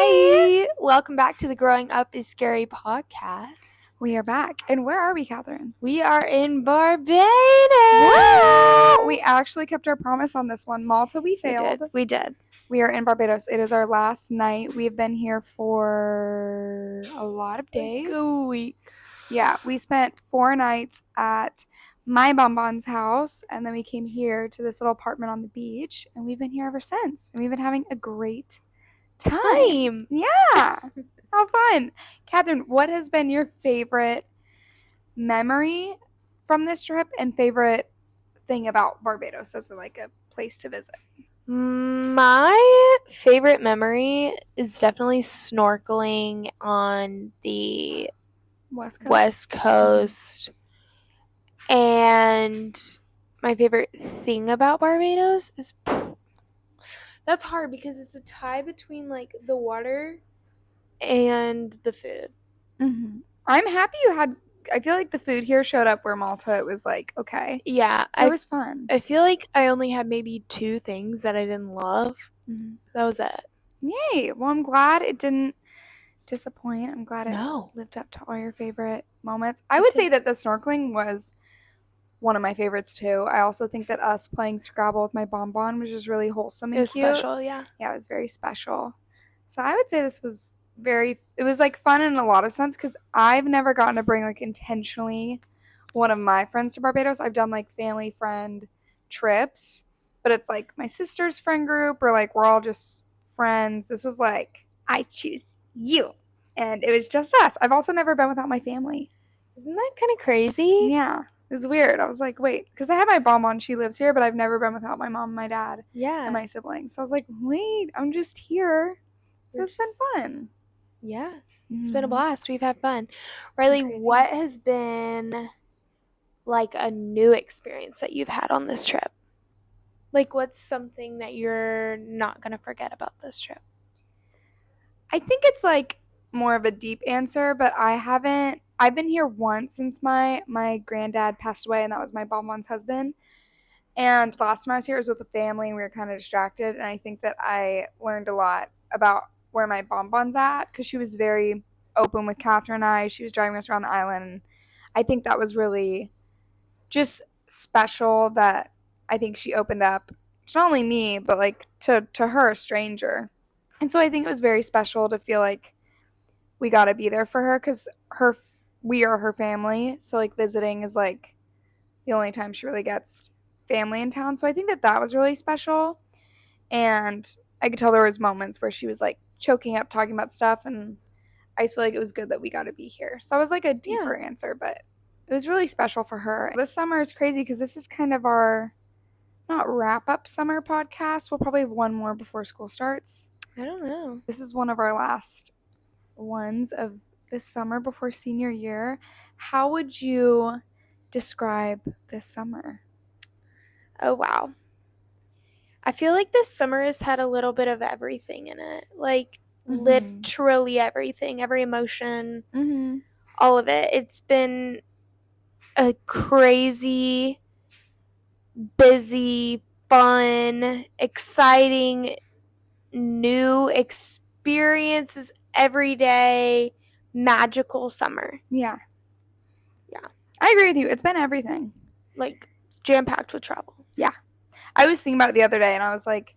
Hi! Welcome back to the Growing Up is Scary podcast. We are back. And where are we, Catherine? We are in Barbados! Wow! We actually kept our promise on this one. Malta, we failed. We did. We are in Barbados. It is our last night. We've been here for a lot of days. Like a week. Yeah, we spent 4 nights at my bonbon's house, and then we came here to this little apartment on the beach, and we've been here ever since. And we've been having a great time. Yeah. How fun. Catherine, what has been your favorite memory from this trip and favorite thing about Barbados as like a place to visit? My favorite memory is definitely snorkeling on the West Coast. And my favorite thing about Barbados is... That's hard because it's a tie between, like, the water and the food. Mm-hmm. I'm happy you had... I feel like the food here showed up where Malta it was, like, okay. Yeah. It was fun. I feel like I only had maybe 2 things that I didn't love. Mm-hmm. That was it. Yay. Well, I'm glad it didn't disappoint. I'm glad it lived up to all your favorite moments. I would say that the snorkeling was one of my favorites too. I also think that us playing Scrabble with my bonbon was just really wholesome and cute. It was special, yeah. Yeah, it was very special. So I would say this was it was like fun in a lot of sense because I've never gotten to bring like intentionally one of my friends to Barbados. I've done like family friend trips, but it's like my sister's friend group or like we're all just friends. This was like, I choose you. And it was just us. I've also never been without my family. Isn't that kind of crazy? Yeah. It was weird. I was like, wait, because I have my bonbon. She lives here, but I've never been without my mom and my dad and my siblings. So I was like, wait, I'm just here. So it's been fun. Yeah. It's been a blast. We've had fun. Riley, what has been like a new experience that you've had on this trip? Like, what's something that you're not going to forget about this trip? I think it's like more of a deep answer, but I've been here once since my granddad passed away, and that was my bonbon's husband. And last time I was here, it was with the family, and we were kind of distracted. And I think that I learned a lot about where my bonbon's at because she was very open with Catherine and I. She was driving us around the island, and I think that was really just special that I think she opened up to not only me, but like to her, a stranger. And so I think it was very special to feel like we got to be there for her because we are her family. So like visiting is like the only time she really gets family in town. So I think that was really special. And I could tell there was moments where she was like choking up talking about stuff. And I just feel like it was good that we got to be here. So that was like a deeper answer, but it was really special for her. This summer is crazy because this is kind of our not wrap up summer podcast. We'll probably have one more before school starts. I don't know. This is one of our last ones of this summer before senior year. How would you describe this summer? Oh, wow. I feel like this summer has had a little bit of everything in it. Like, literally everything. Every emotion. All of it. It's been a crazy, busy, fun, exciting, new experiences every day, magical summer. Yeah. I agree with you. It's been everything. Like, jam-packed with travel. Yeah. I was thinking about it the other day, and I was like,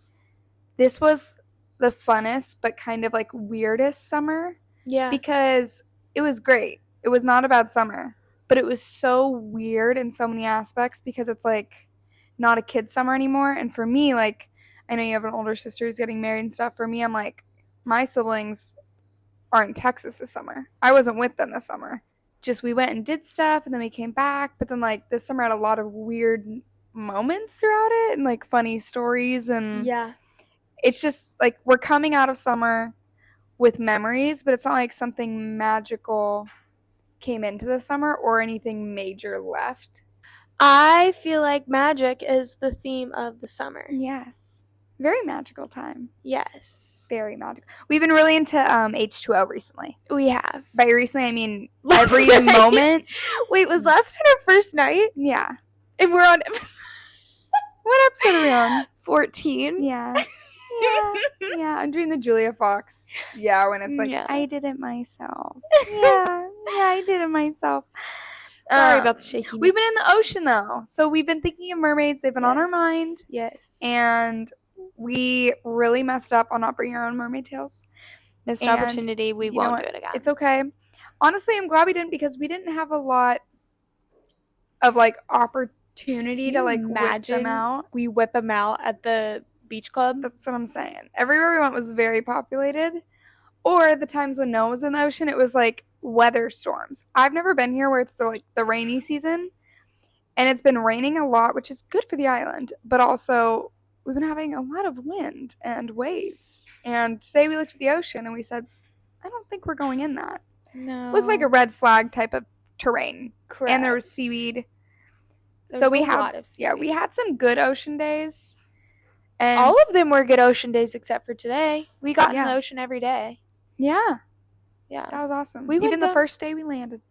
this was the funnest but kind of like weirdest summer. Yeah. Because it was great. It was not a bad summer, but it was so weird in so many aspects because it's like not a kid's summer anymore. And for me, like, I know you have an older sister who's getting married and stuff. For me, I'm like, my siblings are in Texas this summer. I wasn't with them this summer. Just we went and did stuff, and then we came back. But then, like, this summer had a lot of weird moments throughout it and, like, funny stories. And it's just, like, we're coming out of summer with memories, but it's not like something magical came into the summer or anything major left. I feel like magic is the theme of the summer. Yes. Very magical time. Yes. Very magical. We've been really into H2O recently. We have. By recently, I mean every moment. Wait, was last night our first night? Yeah. And we're on What episode are we on? 14. Yeah. Yeah, I'm doing the Julia Fox. Yeah, when it's like, Yeah. I did it myself. Yeah, I did it myself. Sorry about the shaking. We've been in the ocean, though. So we've been thinking of mermaids. They've been on our mind. Yes. And we really messed up on not bringing our own mermaid tails. Missed opportunity. We won't do it again. It's okay. Honestly, I'm glad we didn't, because we didn't have a lot of, like, opportunity to, like, whip them out. We whip them out at the beach club. That's what I'm saying. Everywhere we went was very populated. Or the times when Noah was in the ocean, it was, like, weather storms. I've never been here where it's the rainy season. And it's been raining a lot, which is good for the island. But also, we've been having a lot of wind and waves. And today we looked at the ocean and we said, I don't think we're going in that. No. Looked like a red flag type of terrain. Correct. And there was seaweed. So we had we had some good ocean days. And all of them were good ocean days except for today. We got in the ocean every day. Yeah. Yeah. That was awesome. Even the first day we landed.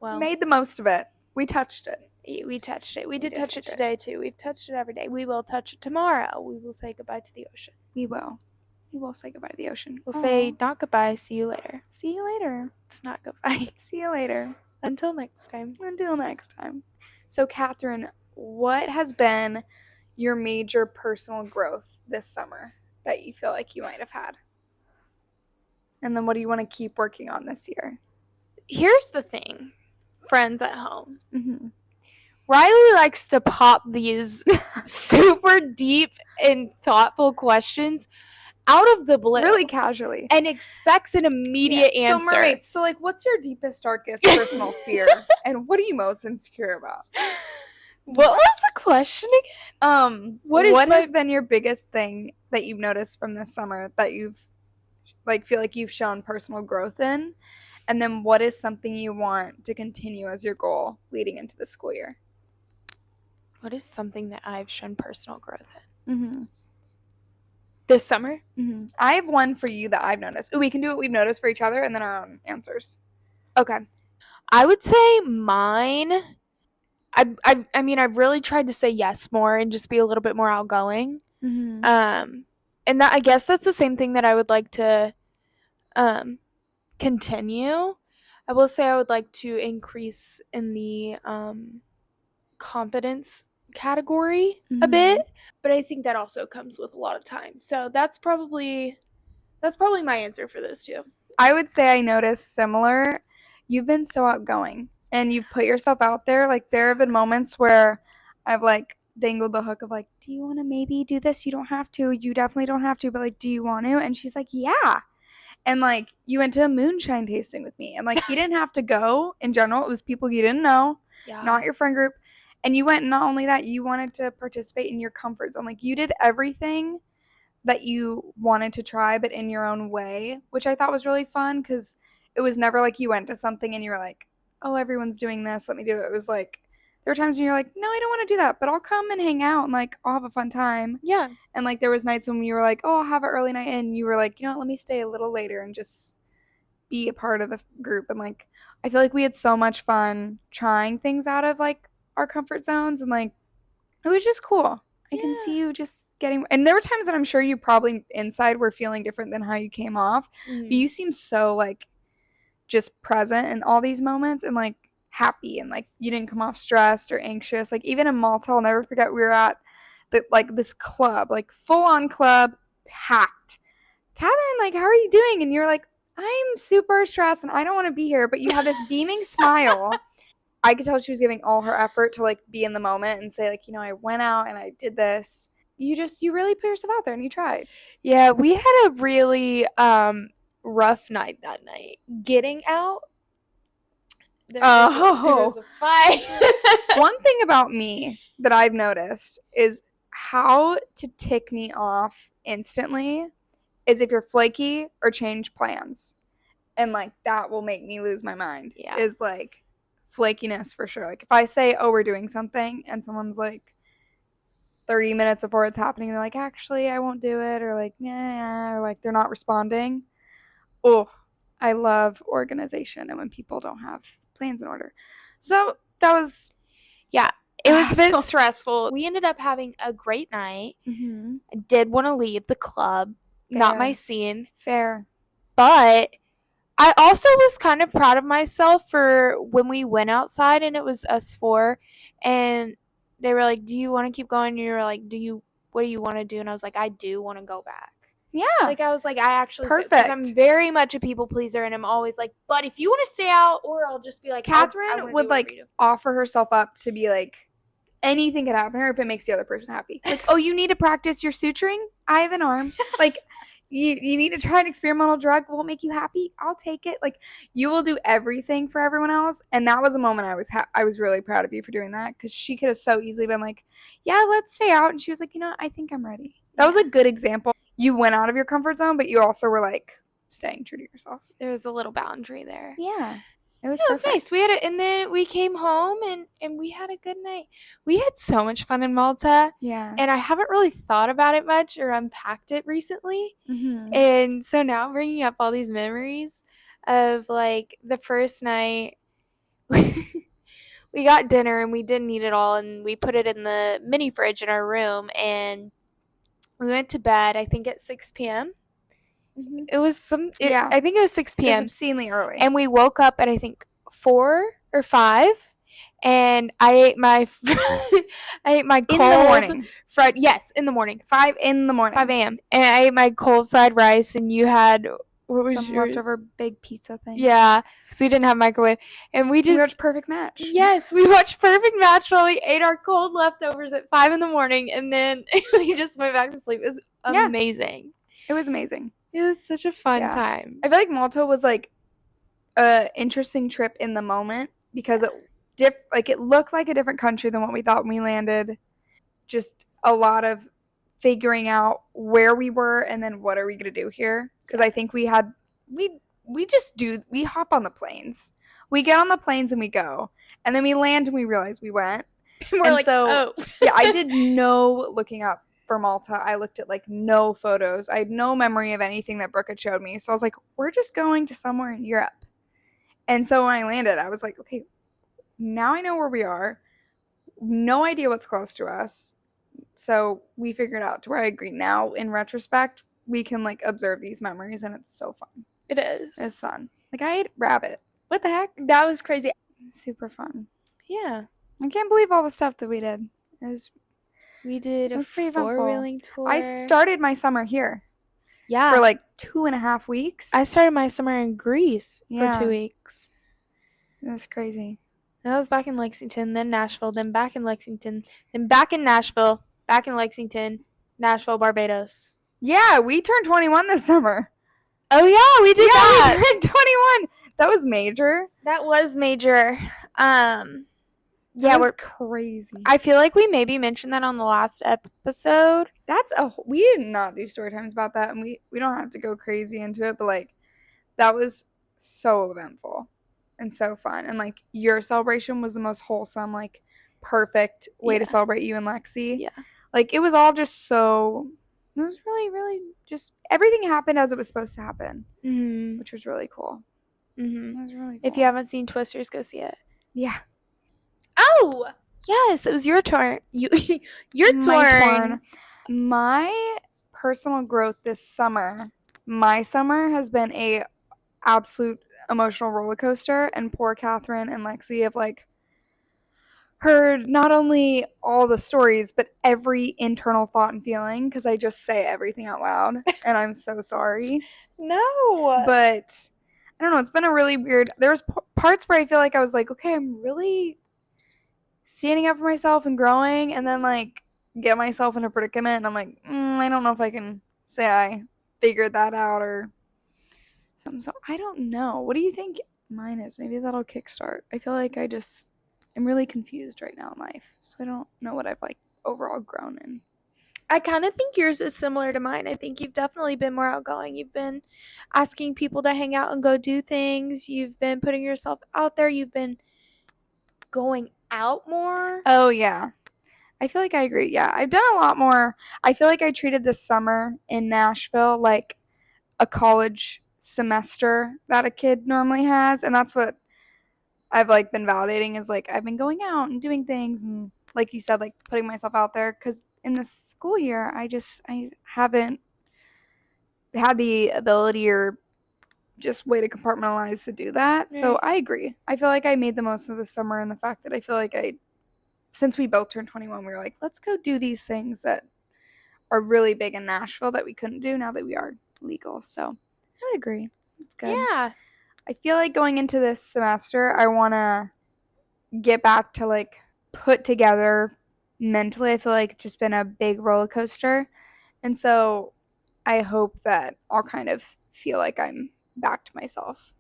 Well, made the most of it. We touched it. We touched it. We did touch it today, too. We've touched it every day. We will touch it tomorrow. We will say goodbye to the ocean. We will. We will say goodbye to the ocean. We'll say not goodbye. See you later. See you later. It's not goodbye. See you later. Until next time. Until next time. So, Catherine, what has been your major personal growth this summer that you feel like you might have had? And then what do you want to keep working on this year? Here's the thing, friends at home. Mm-hmm. Riley likes to pop these super deep and thoughtful questions out of the blue. Really casually. And expects an immediate answer. So, mermaids, so, like, what's your deepest, darkest personal fear? And what are you most insecure about? What was the question again? What has been your biggest thing that you've noticed from this summer that you've, like, feel like you've shown personal growth in? And then what is something you want to continue as your goal leading into the school year? What is something that I've shown personal growth in? Mm-hmm. This summer? Mm-hmm. I have one for you that I've noticed. Ooh, we can do what we've noticed for each other and then our own answers. Okay. I would say mine, I mean, I've really tried to say yes more and just be a little bit more outgoing. Mm-hmm. And that, I guess that's the same thing that I would like to continue. I will say I would like to increase in the confidence category a bit, but I think that also comes with a lot of time. So that's probably my answer for those two. I would say I noticed similar. You've been so outgoing and you've put yourself out there. Like, there have been moments where I've, like, dangled the hook of, like, do you want to maybe do this? You don't have to. You definitely don't have to, but, like, do you want to? And she's like, yeah. And, like, you went to a moonshine tasting with me. And, like, you didn't have to go in general. It was people you didn't know, not your friend group. And you went, not only that, you wanted to participate in your comfort zone. Like, you did everything that you wanted to try, but in your own way, which I thought was really fun, because it was never like you went to something and you were like, oh, everyone's doing this, let me do it. It was like, there were times when you're like, no, I don't want to do that, but I'll come and hang out and, like, I'll have a fun time. Yeah. And, like, there was nights when you were like, oh, I'll have an early night, and you were like, you know what, let me stay a little later and just be a part of the group. And, like, I feel like we had so much fun trying things out of, like, our comfort zones, and, like, it was just cool. I can see you just getting, and there were times that I'm sure you probably inside were feeling different than how you came off, but you seem so, like, just present in all these moments and, like, happy, and, like, you didn't come off stressed or anxious. Like, even in Malta, I'll never forget, we were at this club, like, full-on club, packed. Catherine, like, how are you doing? And you're like, I'm super stressed and I don't want to be here, but you have this beaming smile. I could tell she was giving all her effort to, like, be in the moment and say, like, you know, I went out and I did this. You really put yourself out there and you tried. Yeah, we had a really rough night that night. Getting out, there was a fight. One thing about me that I've noticed is how to tick me off instantly is if you're flaky or change plans. And, like, that will make me lose my mind. Yeah. Is, like, flakiness for sure. Like, if I say, oh, we're doing something, and someone's like 30 minutes before it's happening, they're like, actually, I won't do it, or like, yeah, or like they're not responding. Oh, I love organization and when people don't have plans in order. So that was, yeah, It was a bit stressful. We ended up having a great night. Mm-hmm. I did want to leave the club. Fair. Not my scene. Fair. But I also was kind of proud of myself for when we went outside and it was us four. And they were like, do you want to keep going? And you were like, what do you want to do? And I was like, I do want to go back. Yeah. Like, I was like, I actually. Perfect. Because I'm very much a people pleaser, and I'm always like, but if you want to stay out, or I'll just be like, Catherine would, like, offer herself up to be like, anything could happen to her if it makes the other person happy. Like, oh, you need to practice your suturing? I have an arm. Like, you need to try an experimental drug. Will it make you happy? I'll take it. Like, you will do everything for everyone else. And that was a moment I was really proud of you for doing that, because she could have so easily been like, yeah, let's stay out. And she was like, you know, I think I'm ready. That was a good example. You went out of your comfort zone, but you also were like staying true to yourself. There was a little boundary there. Yeah. It was nice. We had it, and then we came home and we had a good night. We had so much fun in Malta. Yeah. And I haven't really thought about it much or unpacked it recently. Mm-hmm. And so now I'm bringing up all these memories of, like, the first night. We got dinner and we didn't eat it all, and we put it in the mini fridge in our room, and we went to bed, I think at 6 p.m. Mm-hmm. It was I think it was 6 p.m. It was obscenely early. And we woke up at, I think, 4 or 5, and I ate my cold in the morning fried. Yes, in the morning. 5 in the morning. 5 a.m. And I ate my cold fried rice, and you had some leftover big pizza thing. Yeah, because we didn't have microwave, and we watched Perfect Match. Yes, we watched Perfect Match while we ate our cold leftovers at 5 in the morning, and then we just went back to sleep. It was amazing. It was amazing. It was such a fun time. I feel like Malta was like a interesting trip in the moment, because it looked like a different country than what we thought when we landed. Just a lot of figuring out where we were and then what are we going to do here, because I think we hop on the planes. We get on the planes and we go, and then we land and we realize we went. We're like, oh. Yeah, I did no looking up for Malta. I looked at like no photos. I had no memory of anything that Brooke had showed me. So I was like, we're just going to somewhere in Europe. And so when I landed, I was like, okay, now I know where we are. No idea what's close to us. So we figured out to where I agree. Now, in retrospect, we can like observe these memories, and it's so fun. It is. It's fun. Like, I ate rabbit. What the heck? That was crazy. Super fun. Yeah. I can't believe all the stuff that we did. We did a 4-wheeling tour. I started my summer here. Yeah. For like 2.5 weeks. I started my summer in Greece for 2 weeks. That's crazy. And I was back in Lexington, then Nashville, then back in Lexington, then back in Nashville, back in Lexington, Nashville, Barbados. Yeah, we turned 21 this summer. Oh, yeah, we did that. We turned 21. That was major. That was major. Yeah, we're crazy. I feel like we maybe mentioned that on the last episode. We did not do story times about that, and we don't have to go crazy into it, but like that was so eventful and so fun. And like your celebration was the most wholesome, like perfect way to celebrate you and Lexi. Yeah. Like it was all just so, it was really, really just everything happened as it was supposed to happen, which was really cool. Mm-hmm. It was really cool. If you haven't seen Twisters, go see it. Yeah. Oh, yes, it was your turn. Your turn. My personal growth this summer. My summer has been a absolute emotional roller coaster, and poor Catherine and Lexi have like heard not only all the stories but every internal thought and feeling, because I just say everything out loud, and I'm so sorry. No. But I don't know. It's been a really weird. There was parts where I feel like I was like, okay, I'm really standing up for myself and growing, and then like get myself in a predicament, and I'm like, I don't know if I can say I figured that out or something. So I don't know. What do you think mine is? Maybe that'll kickstart. I feel like I'm really confused right now in life, so I don't know what I've like overall grown in. I kind of think yours is similar to mine. I think you've definitely been more outgoing. You've been asking people to hang out and go do things. You've been putting yourself out there. You've been going out more. Oh, yeah. I feel like I agree. Yeah, I've done a lot more. I feel like I treated this summer in Nashville like a college semester that a kid normally has, and that's what I've like been validating is like I've been going out and doing things and like you said, like putting myself out there, because in the school year, I haven't had the ability or just way to compartmentalize to do that. So I agree. I feel like I made the most of the summer, and the fact that I feel like since we both turned 21, we were like, let's go do these things that are really big in Nashville that we couldn't do now that we are legal. So I would agree. It's good. Yeah. I feel like going into this semester, I want to get back to like put together mentally. I feel like it's just been a big roller coaster. And so I hope that I'll kind of feel like I'm back to myself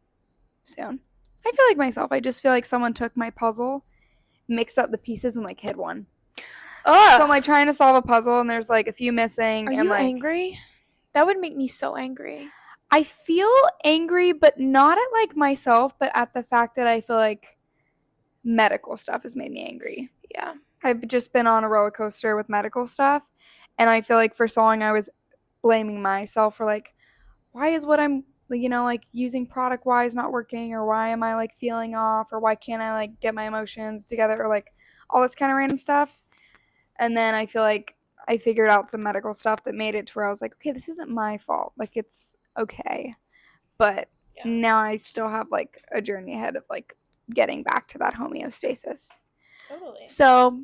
soon. I feel like myself. I just feel like someone took my puzzle, mixed up the pieces, and like hid one. Ugh. So I'm like trying to solve a puzzle, and there's like a few missing. Are and you like angry? That would make me so angry. I feel angry, but not at like myself, but at the fact that I feel like medical stuff has made me angry. Yeah. I've just been on a roller coaster with medical stuff, and I feel like for so long I was blaming myself for like, why is what I'm, you know, like using product wise not working, or why am I like feeling off, or why can't I like get my emotions together, or like all this kind of random stuff. And then I feel like I figured out some medical stuff that made it to where I was like, okay, this isn't my fault. Like, it's okay. But now I still have like a journey ahead of like getting back to that homeostasis. Totally. So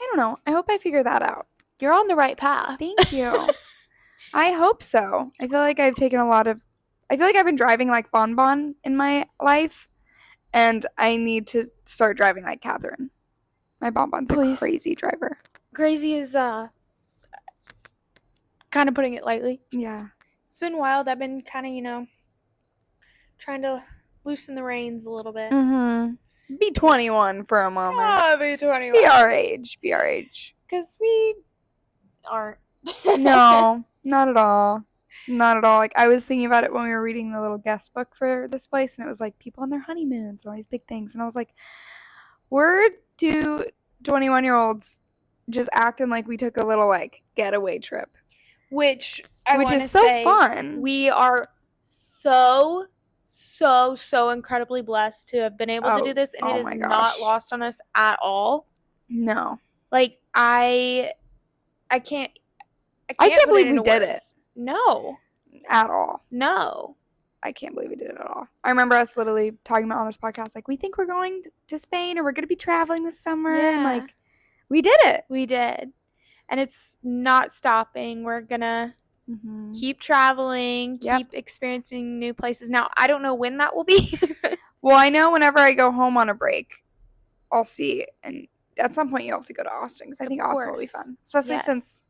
I don't know. I hope I figure that out. You're on the right path. Thank you. I hope so. I feel like I've taken I feel like I've been driving like Bonbon in my life, and I need to start driving like Catherine. My Bonbon's a crazy driver. Crazy is kind of putting it lightly. Yeah. It's been wild. I've been kind of, you know, trying to loosen the reins a little bit. Mm-hmm. Be 21 for a moment. Ah, be 21. Be our age. Be our age. Because we aren't. No, not at all. Not at all. Like, I was thinking about it when we were reading the little guest book for this place, and it was like people on their honeymoons and all these big things. And I was like, we're two 21-year-olds just acting like we took a little like getaway trip. Which is so fun. We are so incredibly blessed to have been able to do this, and it is not lost on us at all. No. Like, I can't believe we did it. No. At all. No. I can't believe we did it at all. I remember us literally talking about on this podcast, like, we think we're going to Spain, or we're going to be traveling this summer. Yeah. And, like, we did it. We did. And it's not stopping. We're going to keep traveling, keep experiencing new places. Now, I don't know when that will be. Well, I know whenever I go home on a break, I'll see. And at some point, you'll have to go to Austin, because I think Austin will be fun. Especially since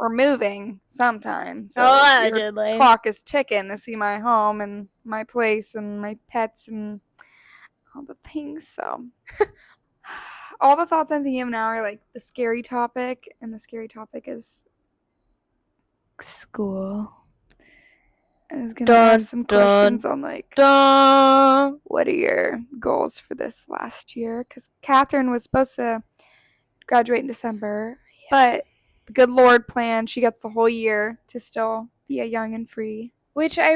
we're moving sometime. So allegedly. Your clock is ticking to see my home and my place and my pets and all the things. So all the thoughts I'm thinking of now are like the scary topic, and the scary topic is school. I was going to ask some questions on like, what are your goals for this last year? Because Catherine was supposed to graduate in December, but the good Lord planned she gets the whole year to still be a young and free. Which I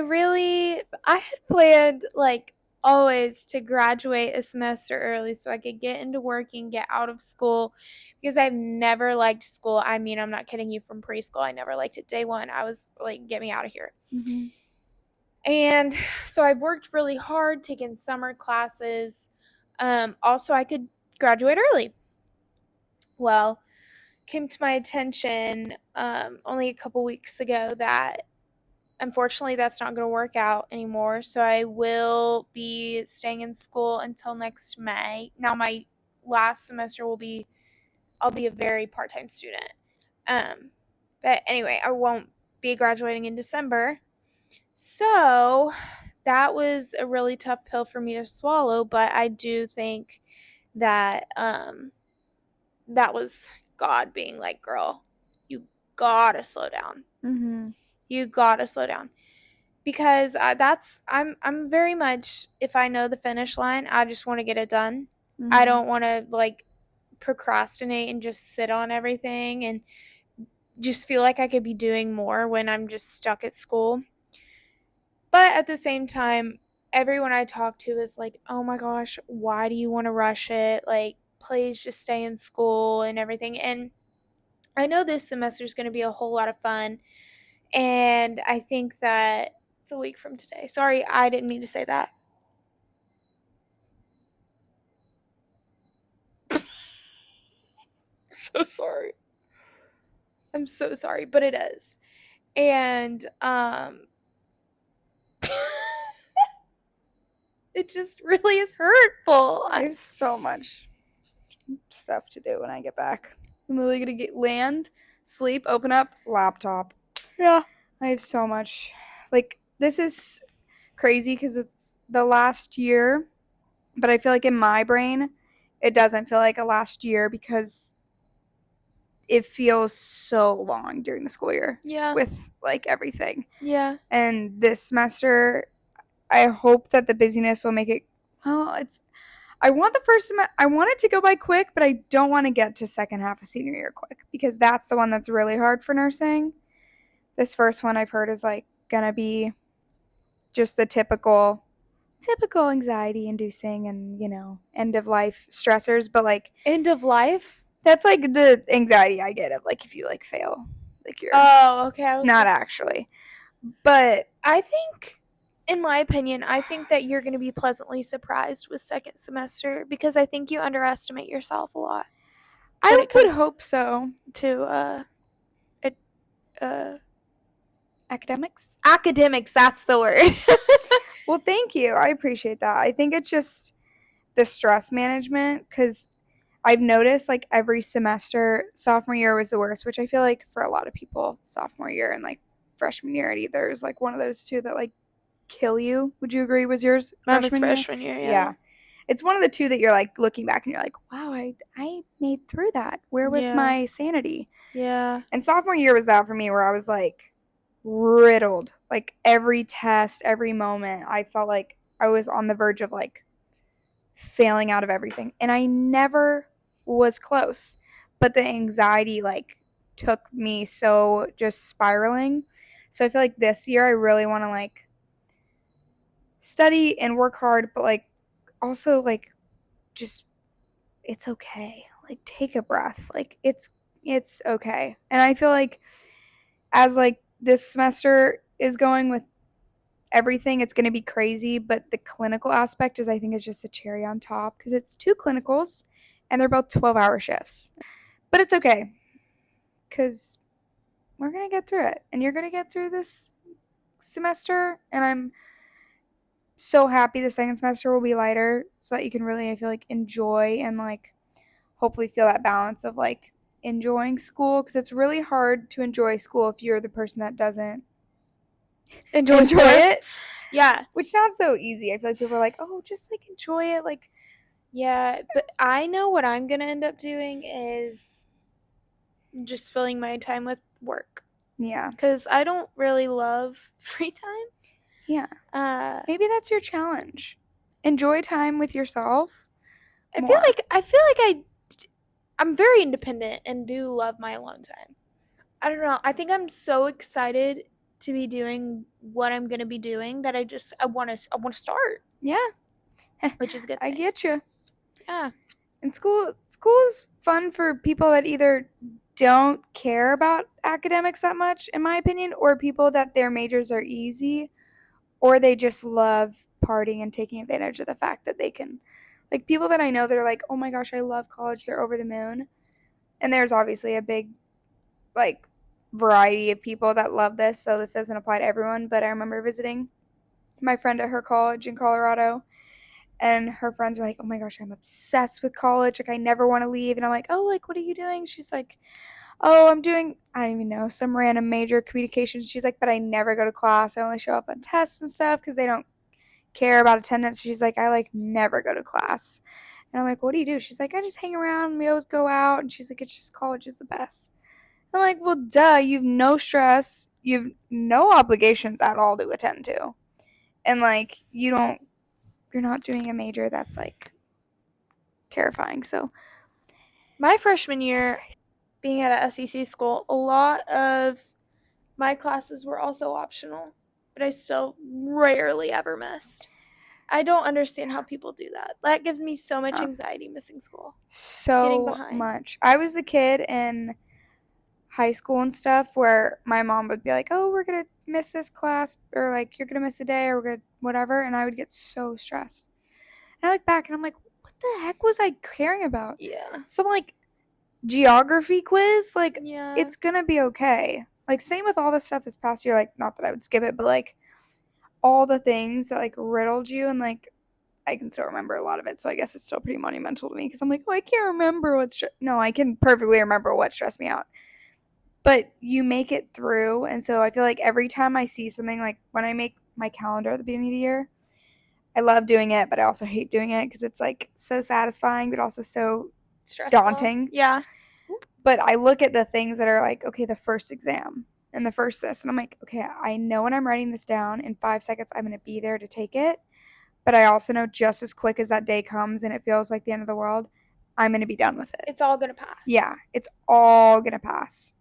had planned, like, always to graduate a semester early so I could get into working, get out of school, because I've never liked school. I mean, I'm not kidding you, from preschool. I never liked it. Day one, I was like, get me out of here. Mm-hmm. And so I worked really hard, taking summer classes. Also, I could graduate early. Well, came to my attention only a couple weeks ago that unfortunately that's not going to work out anymore. So I will be staying in school until next May. Now my last semester I'll be a very part-time student. But anyway, I won't be graduating in December. So that was a really tough pill for me to swallow, but I do think that that was God being like, girl, you gotta slow down. Mm-hmm. You gotta slow down. Because I'm very much, if I know the finish line, I just want to get it done. Mm-hmm. I don't want to like procrastinate and just sit on everything and just feel like I could be doing more when I'm just stuck at school. But at the same time, everyone I talk to is like, oh my gosh, why do you want to rush it? Like, please just stay in school and everything. And I know this semester is going to be a whole lot of fun. And I think that it's a week from today. Sorry, I didn't mean to say that. So sorry. I'm so sorry, but it is. And it just really is hurtful. I have so much stuff to do when I get back. I'm literally gonna land, sleep, open up, laptop. Yeah. I have so much. Like, this is crazy because it's the last year, but I feel like in my brain, it doesn't feel like a last year because it feels so long during the school year. Yeah. With like everything. Yeah. And this semester, I hope that the busyness will make it. Well, it's. I want the first semester. I want it to go by quick, but I don't want to get to second half of senior year quick because that's the one that's really hard for nursing. This first one I've heard is like gonna be just the typical anxiety inducing and end of life stressors, but like end of life. That's like the anxiety I get of like if you like fail, like you're okay. not actually, but I think, in my opinion, I think that you're going to be pleasantly surprised with second semester because I think you underestimate yourself a lot. I would hope so. To academics. Academics, that's the word. Well, thank you. I appreciate that. I think it's just the stress management because I've noticed like every semester, sophomore year was the worst, which I feel like for a lot of people, sophomore year and like freshman year, it either is like one of those two that like kill you. Would you agree? Was yours Mine was freshman year? Yeah. It's one of the two that you're like looking back and you're like, wow, I made through that. Where was my sanity? Yeah. And sophomore year was that for me where I was like riddled. Like every test, every moment, I felt like I was on the verge of like failing out of everything. And I never was close. But the anxiety like took me so just spiraling. So I feel like this year I really want to like study and work hard, but like also like just it's okay. Like take a breath. Like it's okay. And I feel like as like this semester is going with everything, it's going to be crazy, but the clinical aspect is I think is just a cherry on top because it's 2 clinicals and they're both 12-hour shifts. But it's okay cuz we're going to get through it and you're going to get through this semester and I'm so happy the second semester will be lighter so that you can really I feel like enjoy and like hopefully feel that balance of like enjoying school because it's really hard to enjoy school if you're the person that doesn't enjoy it. Yeah. Which sounds so easy. I feel like people are like, oh, just like enjoy it. Like, yeah, but I know what I'm going to end up doing is just filling my time with work. Yeah. Because I don't really love free time. Yeah. Maybe that's your challenge. Enjoy time with yourself. I feel like I'm very independent and do love my alone time. I don't know. I think I'm so excited to be doing what I'm gonna be doing that I want to start. Yeah. Which is good. I get you. Yeah. And school's fun for people that either don't care about academics that much, in my opinion, or people that their majors are easy, or they just love partying and taking advantage of the fact that they can. Like people that I know that are like, oh my gosh, I love college. They're over the moon. And there's obviously a big like variety of people that love this, so this doesn't apply to everyone, but I remember visiting my friend at her college in Colorado and her friends were like, oh my gosh, I'm obsessed with college, like I never want to leave. And I'm like, oh, like what are you doing? She's like, oh, I'm doing, I don't even know, some random major communications. She's like, but I never go to class, I only show up on tests and stuff because they don't care about attendance. She's like, I like never go to class. And I'm like, what do you do? She's like, I just hang around, we always go out. And she's like, it's just college is the best. I'm like, well, duh, you've no stress, you've no obligations at all to attend to. And like, you're not doing a major that's like terrifying. So, my freshman year, being at a SEC school, a lot of my classes were also optional, but I still rarely ever missed. I don't understand how people do that. That gives me so much anxiety missing school. Getting So behind. much. I was the kid in high school and stuff where my mom would be like, "Oh, we're gonna miss this class," or like, "You're gonna miss a day," or "We're gonna whatever," and I would get so stressed. And I look back and I'm like, "What the heck was I caring about?" Yeah. Some like geography quiz, like Yeah. it's gonna be okay. Like same with all the stuff this past year. Like not that I would skip it, but like all the things that like riddled you and like I can still remember a lot of it, so I guess it's still pretty monumental to me because I'm like, oh, I can't remember no, I can perfectly remember what stressed me out. But you make it through, and so I feel like every time I see something, like when I make my calendar at the beginning of the year, I love doing it, but I also hate doing it because it's like so satisfying, but also so Stressful. daunting. Yeah. But I look at the things that are like, okay, the first exam and the first this, and I'm like, okay, I know when I'm writing this down in 5 seconds, I'm going to be there to take it. But I also know just as quick as that day comes and it feels like the end of the world, I'm going to be done with it. It's all going to pass. Yeah, it's all going to pass.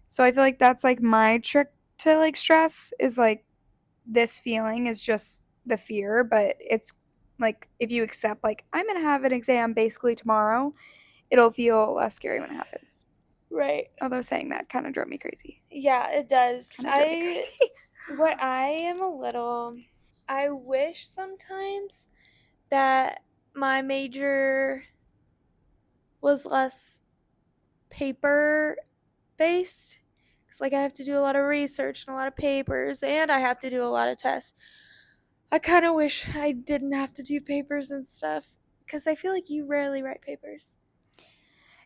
So I feel like that's like my trick to like stress is like this feeling is just the fear, but it's like if you accept like I'm going to have an exam basically tomorrow, it'll feel less scary when it happens. Right. Although saying that kind of drove me crazy. Yeah, it does. Kind of drove me crazy. What I am a little, I wish sometimes that my major was less paper based. Because, like, I have to do a lot of research and a lot of papers, and I have to do a lot of tests. I kind of wish I didn't have to do papers and stuff. Because I feel like you rarely write papers.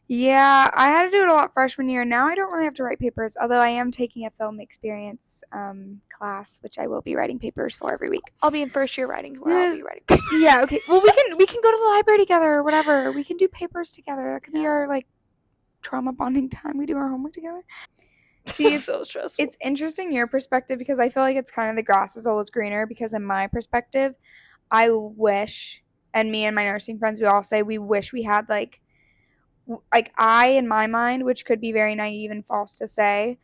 Yeah, I had to do it a lot freshman year. Now I don't really have to write papers, although I am taking a film experience class, which I will be writing papers for every week. I'll be in first year writing where I'll be writing papers. Yeah, okay. Well, we can go to the library together or whatever. We can do papers together. That could be our like trauma bonding time. We do our homework together. See, it's so stressful. It's interesting your perspective because I feel like it's kind of the grass is always greener because in my perspective, I wish, and me and my nursing friends, we all say we wish we had like I in my mind, which could be very naive and false to say,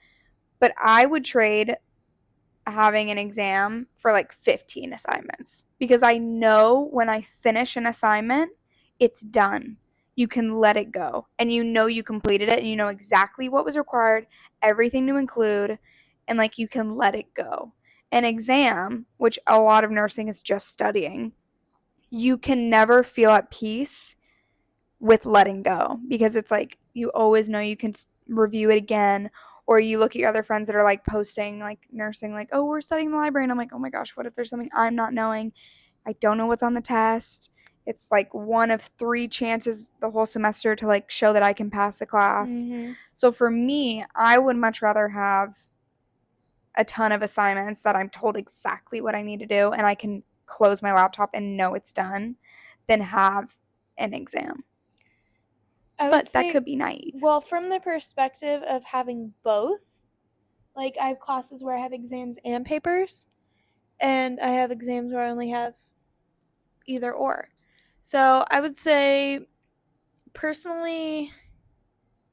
but I would trade having an exam for like 15 assignments because I know when I finish an assignment, it's done. You can let it go and you know you completed it and you know exactly what was required, everything to include, and like you can let it go. An exam, which a lot of nursing is just studying, you can never feel at peace with letting go because it's like you always know you can review it again, or you look at your other friends that are like posting like nursing like, oh, we're studying the library, and I'm like, oh my gosh, what if there's something I'm not knowing? I don't know what's on the test. It's like one of 3 chances the whole semester to like show that I can pass the class. So for me, I would much rather have a ton of assignments that I'm told exactly what I need to do and I can close my laptop and know it's done than have an exam. But that could be naive. Well, from the perspective of having both, like I have classes where I have exams and papers, and I have exams where I only have either or. So I would say, personally,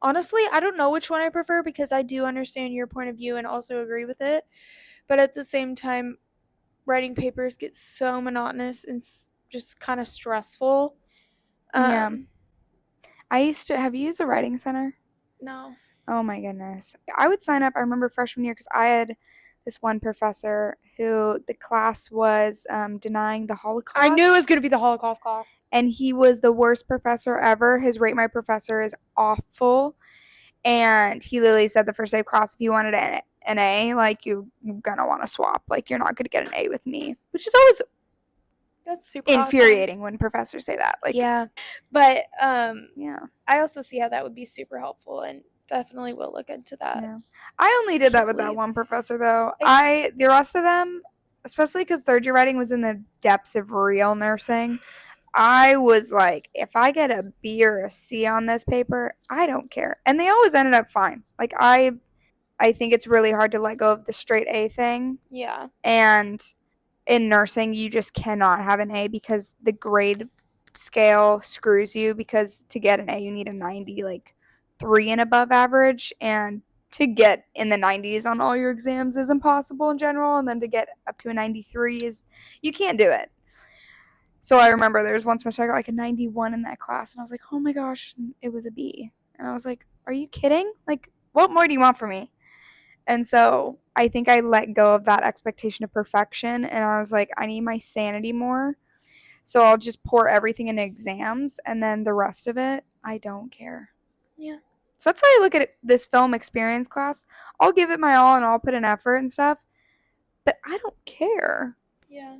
honestly, I don't know which one I prefer because I do understand your point of view and also agree with it. But at the same time, writing papers gets so monotonous and just kind of stressful. Yeah. Have you used the writing center? No. Oh my goodness. I would sign up. I remember freshman year because I had this one professor who the class was denying the Holocaust. I knew it was going to be the Holocaust class. And he was the worst professor ever. His Rate My Professor is awful. And he literally said the first day of class, if you wanted an A, like you're gonna want to swap. Like you're not gonna get an A with me, which is always that's super infuriating awesome when professors say that. Like yeah, but yeah, I also see how that would be super helpful and definitely will look into that. Yeah. I only did that with that one professor though. The rest of them, especially because third year writing was in the depths of real nursing, I was like, if I get a B or a C on this paper, I don't care. And they always ended up fine. Like I think it's really hard to let go of the straight A thing. Yeah. And in nursing, you just cannot have an A because the grade scale screws you because to get an A, you need a 90, like 3 and above average. And to get in the 90s on all your exams is impossible in general. And then to get up to a 93 you can't do it. So I remember there was one semester I got like a 91 in that class, and I was like, oh my gosh, and it was a B. And I was like, are you kidding? Like, what more do you want from me? And so I think I let go of that expectation of perfection, and I was like, I need my sanity more. So I'll just pour everything into exams, and then the rest of it, I don't care. Yeah. So that's why I look at this film experience class. I'll give it my all, and I'll put in effort and stuff, but I don't care. Yeah.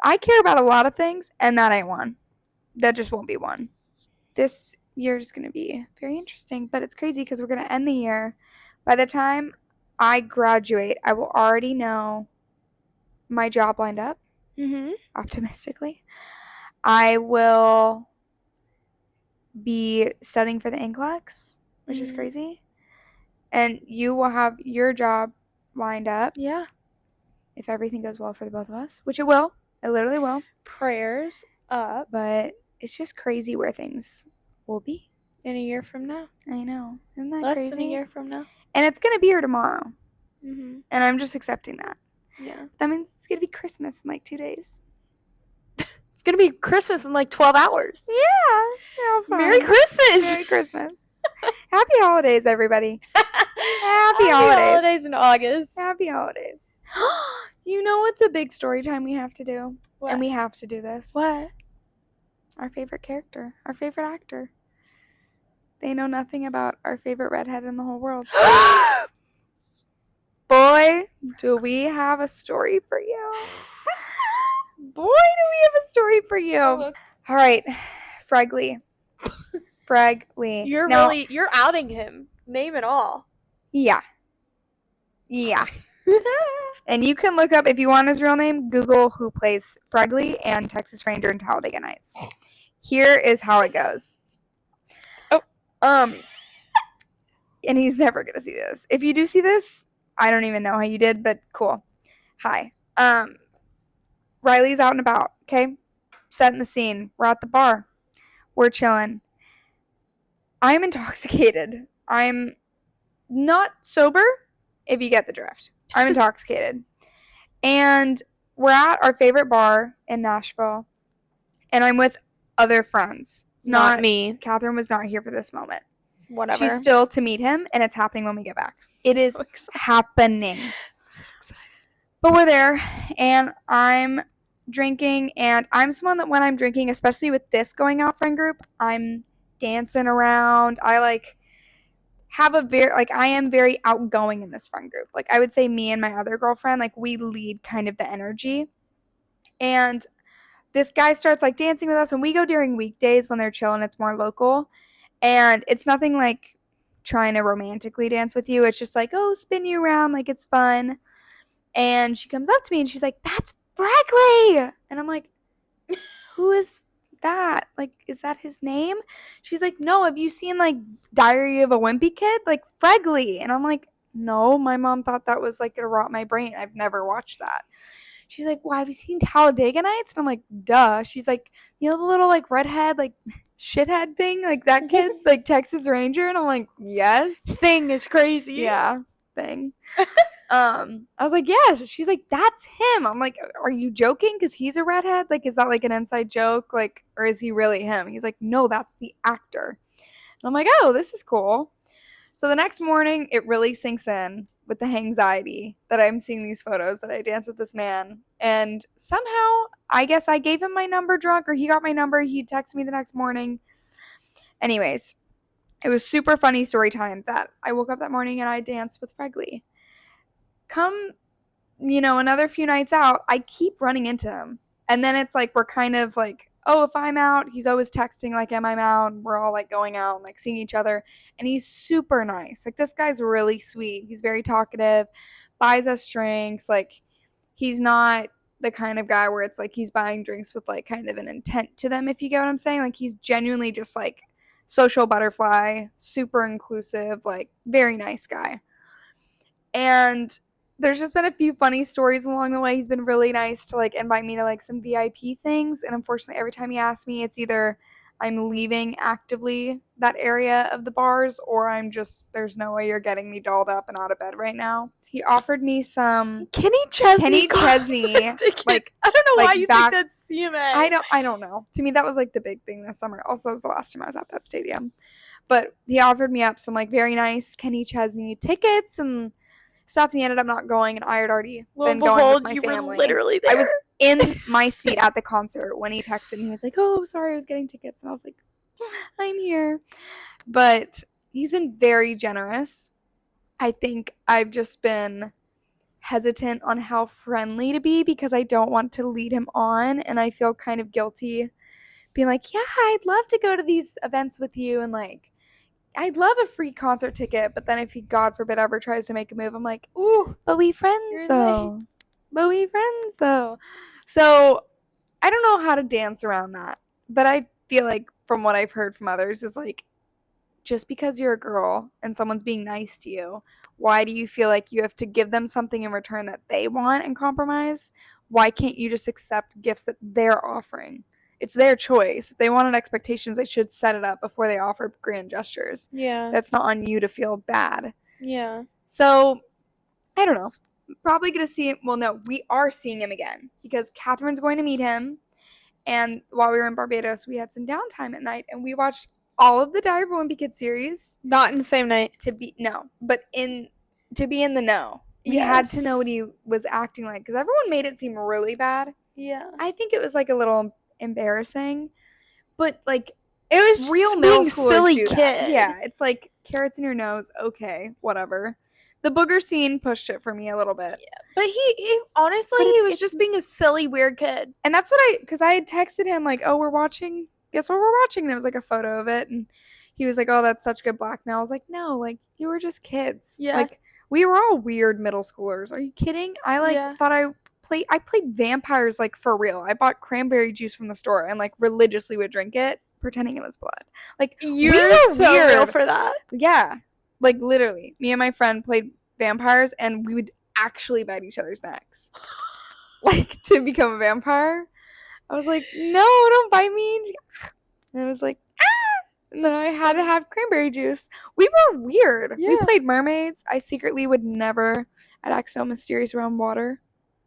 I care about a lot of things, and that ain't one. That just won't be one. This year is going to be very interesting, but it's crazy because we're going to end the year. By the time I graduate, I will already know my job lined up, optimistically. I will be studying for the NCLEX, which is crazy. And you will have your job lined up. Yeah. If everything goes well for the both of us, which it will. It literally will. Prayers up. But it's just crazy where things will be. In a year from now. I know. Isn't that Less crazy? than a year from now. And it's going to be here tomorrow. And I'm just accepting that. Yeah. That means it's going to be Christmas in like 2 days. It's going to be Christmas in like 12 hours. Yeah. Merry Christmas. Merry Christmas. Happy holidays, everybody. Happy holidays in August. Happy holidays. You know what's a big story time we have to do? What? And we have to do this. What? Our favorite character. Our favorite actor. They know nothing about our favorite redhead in the whole world. Boy, do we have a story for you. Boy, do we have a story for you. All right. Fregley. You're outing him. Name it all. Yeah. And you can look up, if you want his real name, Google who plays Fregley and Texas Ranger in Talladega Nights. Here is how it goes. And he's never gonna see this. If you do see this, I don't even know how you did, but cool. Hi. Riley's out and about, okay? Setting the scene. We're at the bar. We're chilling. I'm intoxicated. I'm not sober, if you get the drift. I'm intoxicated. And we're at our favorite bar in Nashville, and I'm with other friends. Not me. Catherine was not here for this moment. Whatever. She's still to meet him, and it's happening when we get back. It is happening. I'm so excited. But we're there, and I'm drinking, and I'm someone that when I'm drinking, especially with this going out friend group, I'm dancing around. I have a I am very outgoing in this friend group. I would say me and my other girlfriend, we lead kind of the energy. And this guy starts dancing with us, and we go during weekdays when they're chill and it's more local. And it's nothing like trying to romantically dance with you. It's just oh, spin you around, it's fun. And she comes up to me and she's like, "That's Fregley." And I'm like, "Who is that? Is that his name?" She's like, "No, have you seen Diary of a Wimpy Kid? Fregley." And I'm like, "No, my mom thought that was gonna rot my brain. I've never watched that." She's like, "Well, have you seen Talladega Nights?" And I'm like, "Duh." She's like, "You know the little redhead shithead thing, that kid, Texas Ranger?" And I'm like, "Yes." Thing is crazy. Yeah, thing. I was like, "Yes." She's like, "That's him." I'm like, "Are you joking? Because he's a redhead? Is that an inside joke? Or is he really him?" He's like, "No, that's the actor." And I'm like, "Oh, this is cool." So the next morning, it really sinks in with the anxiety that I'm seeing these photos that I danced with this man. And somehow, I guess I gave him my number drunk, or he got my number. He texted me the next morning. Anyways, it was super funny story time that I woke up that morning and I danced with Fregley. Come, another few nights out, I keep running into him. And then it's we're kind of oh, if I'm out, he's always texting am I out? And we're all going out and seeing each other. And he's super nice. This guy's really sweet. He's very talkative, buys us drinks. He's not the kind of guy where it's he's buying drinks with kind of an intent to them, if you get what I'm saying. He's genuinely just social butterfly, super inclusive, very nice guy. And there's just been a few funny stories along the way. He's been really nice to invite me to some VIP things, and unfortunately every time he asks me, it's either I'm leaving actively that area of the bars, or I'm just, there's no way you're getting me dolled up and out of bed right now. He offered me some Kenny Chesney like, I don't know why you back, think that's CMA. I don't know. To me, that was like the big thing this summer. Also, it was the last time I was at that stadium. But he offered me up some like very nice Kenny Chesney tickets and stuff, and he ended up not going, and I had already been going with my you family. Were literally there. I was in my seat at the concert when he texted and he was like, oh, sorry, I was getting tickets. And I was like, I'm here. But he's been very generous. I think I've just been hesitant on how friendly to be because I don't want to lead him on, and I feel kind of guilty being like, yeah, I'd love to go to these events with you, and like, I'd love a free concert ticket, but then if he, God forbid, ever tries to make a move, I'm like, ooh, but we friends though. But we friends though. So I don't know how to dance around that. But I feel like from what I've heard from others is like, just because you're a girl and someone's being nice to you, why do you feel like you have to give them something in return that they want and compromise? Why can't you just accept gifts that they're offering? It's their choice. If they wanted expectations, they should set it up before they offer grand gestures. Yeah. That's not on you to feel bad. Yeah. So, I don't know. Probably going to see him. Well, no, we are seeing him again because Catherine's going to meet him. And while we were in Barbados, we had some downtime at night, and we watched all of the Diary of a Wimpy Kid series. Not in the same night. To be in the know. We had to know what he was acting like because everyone made it seem really bad. Yeah. I think it was like a little embarrassing, but like it was real just middle being schoolers silly do kid. That. Yeah, it's like carrots in your nose. Okay, whatever. The booger scene pushed it for me a little bit. Yeah, but he honestly, he was just being a silly, weird kid. And that's what because I had texted him like, oh, we're watching, guess what we're watching? And it was like a photo of it. And he was like, oh, that's such good blackmail. I was like, no, like, you were just kids. Yeah. Like, we were all weird middle schoolers. Are you kidding? I thought I played vampires like for real. I bought cranberry juice from the store and like religiously would drink it, pretending it was blood. Like, you're so weird. Real for that. Yeah. Like, literally, me and my friend played vampires and we would actually bite each other's necks. Like, to become a vampire. I was like, no, don't bite me. And I was like, ah! And then I had to have cranberry juice. We were weird. Yeah. We played mermaids. I secretly would never. I'd act so mysterious around water.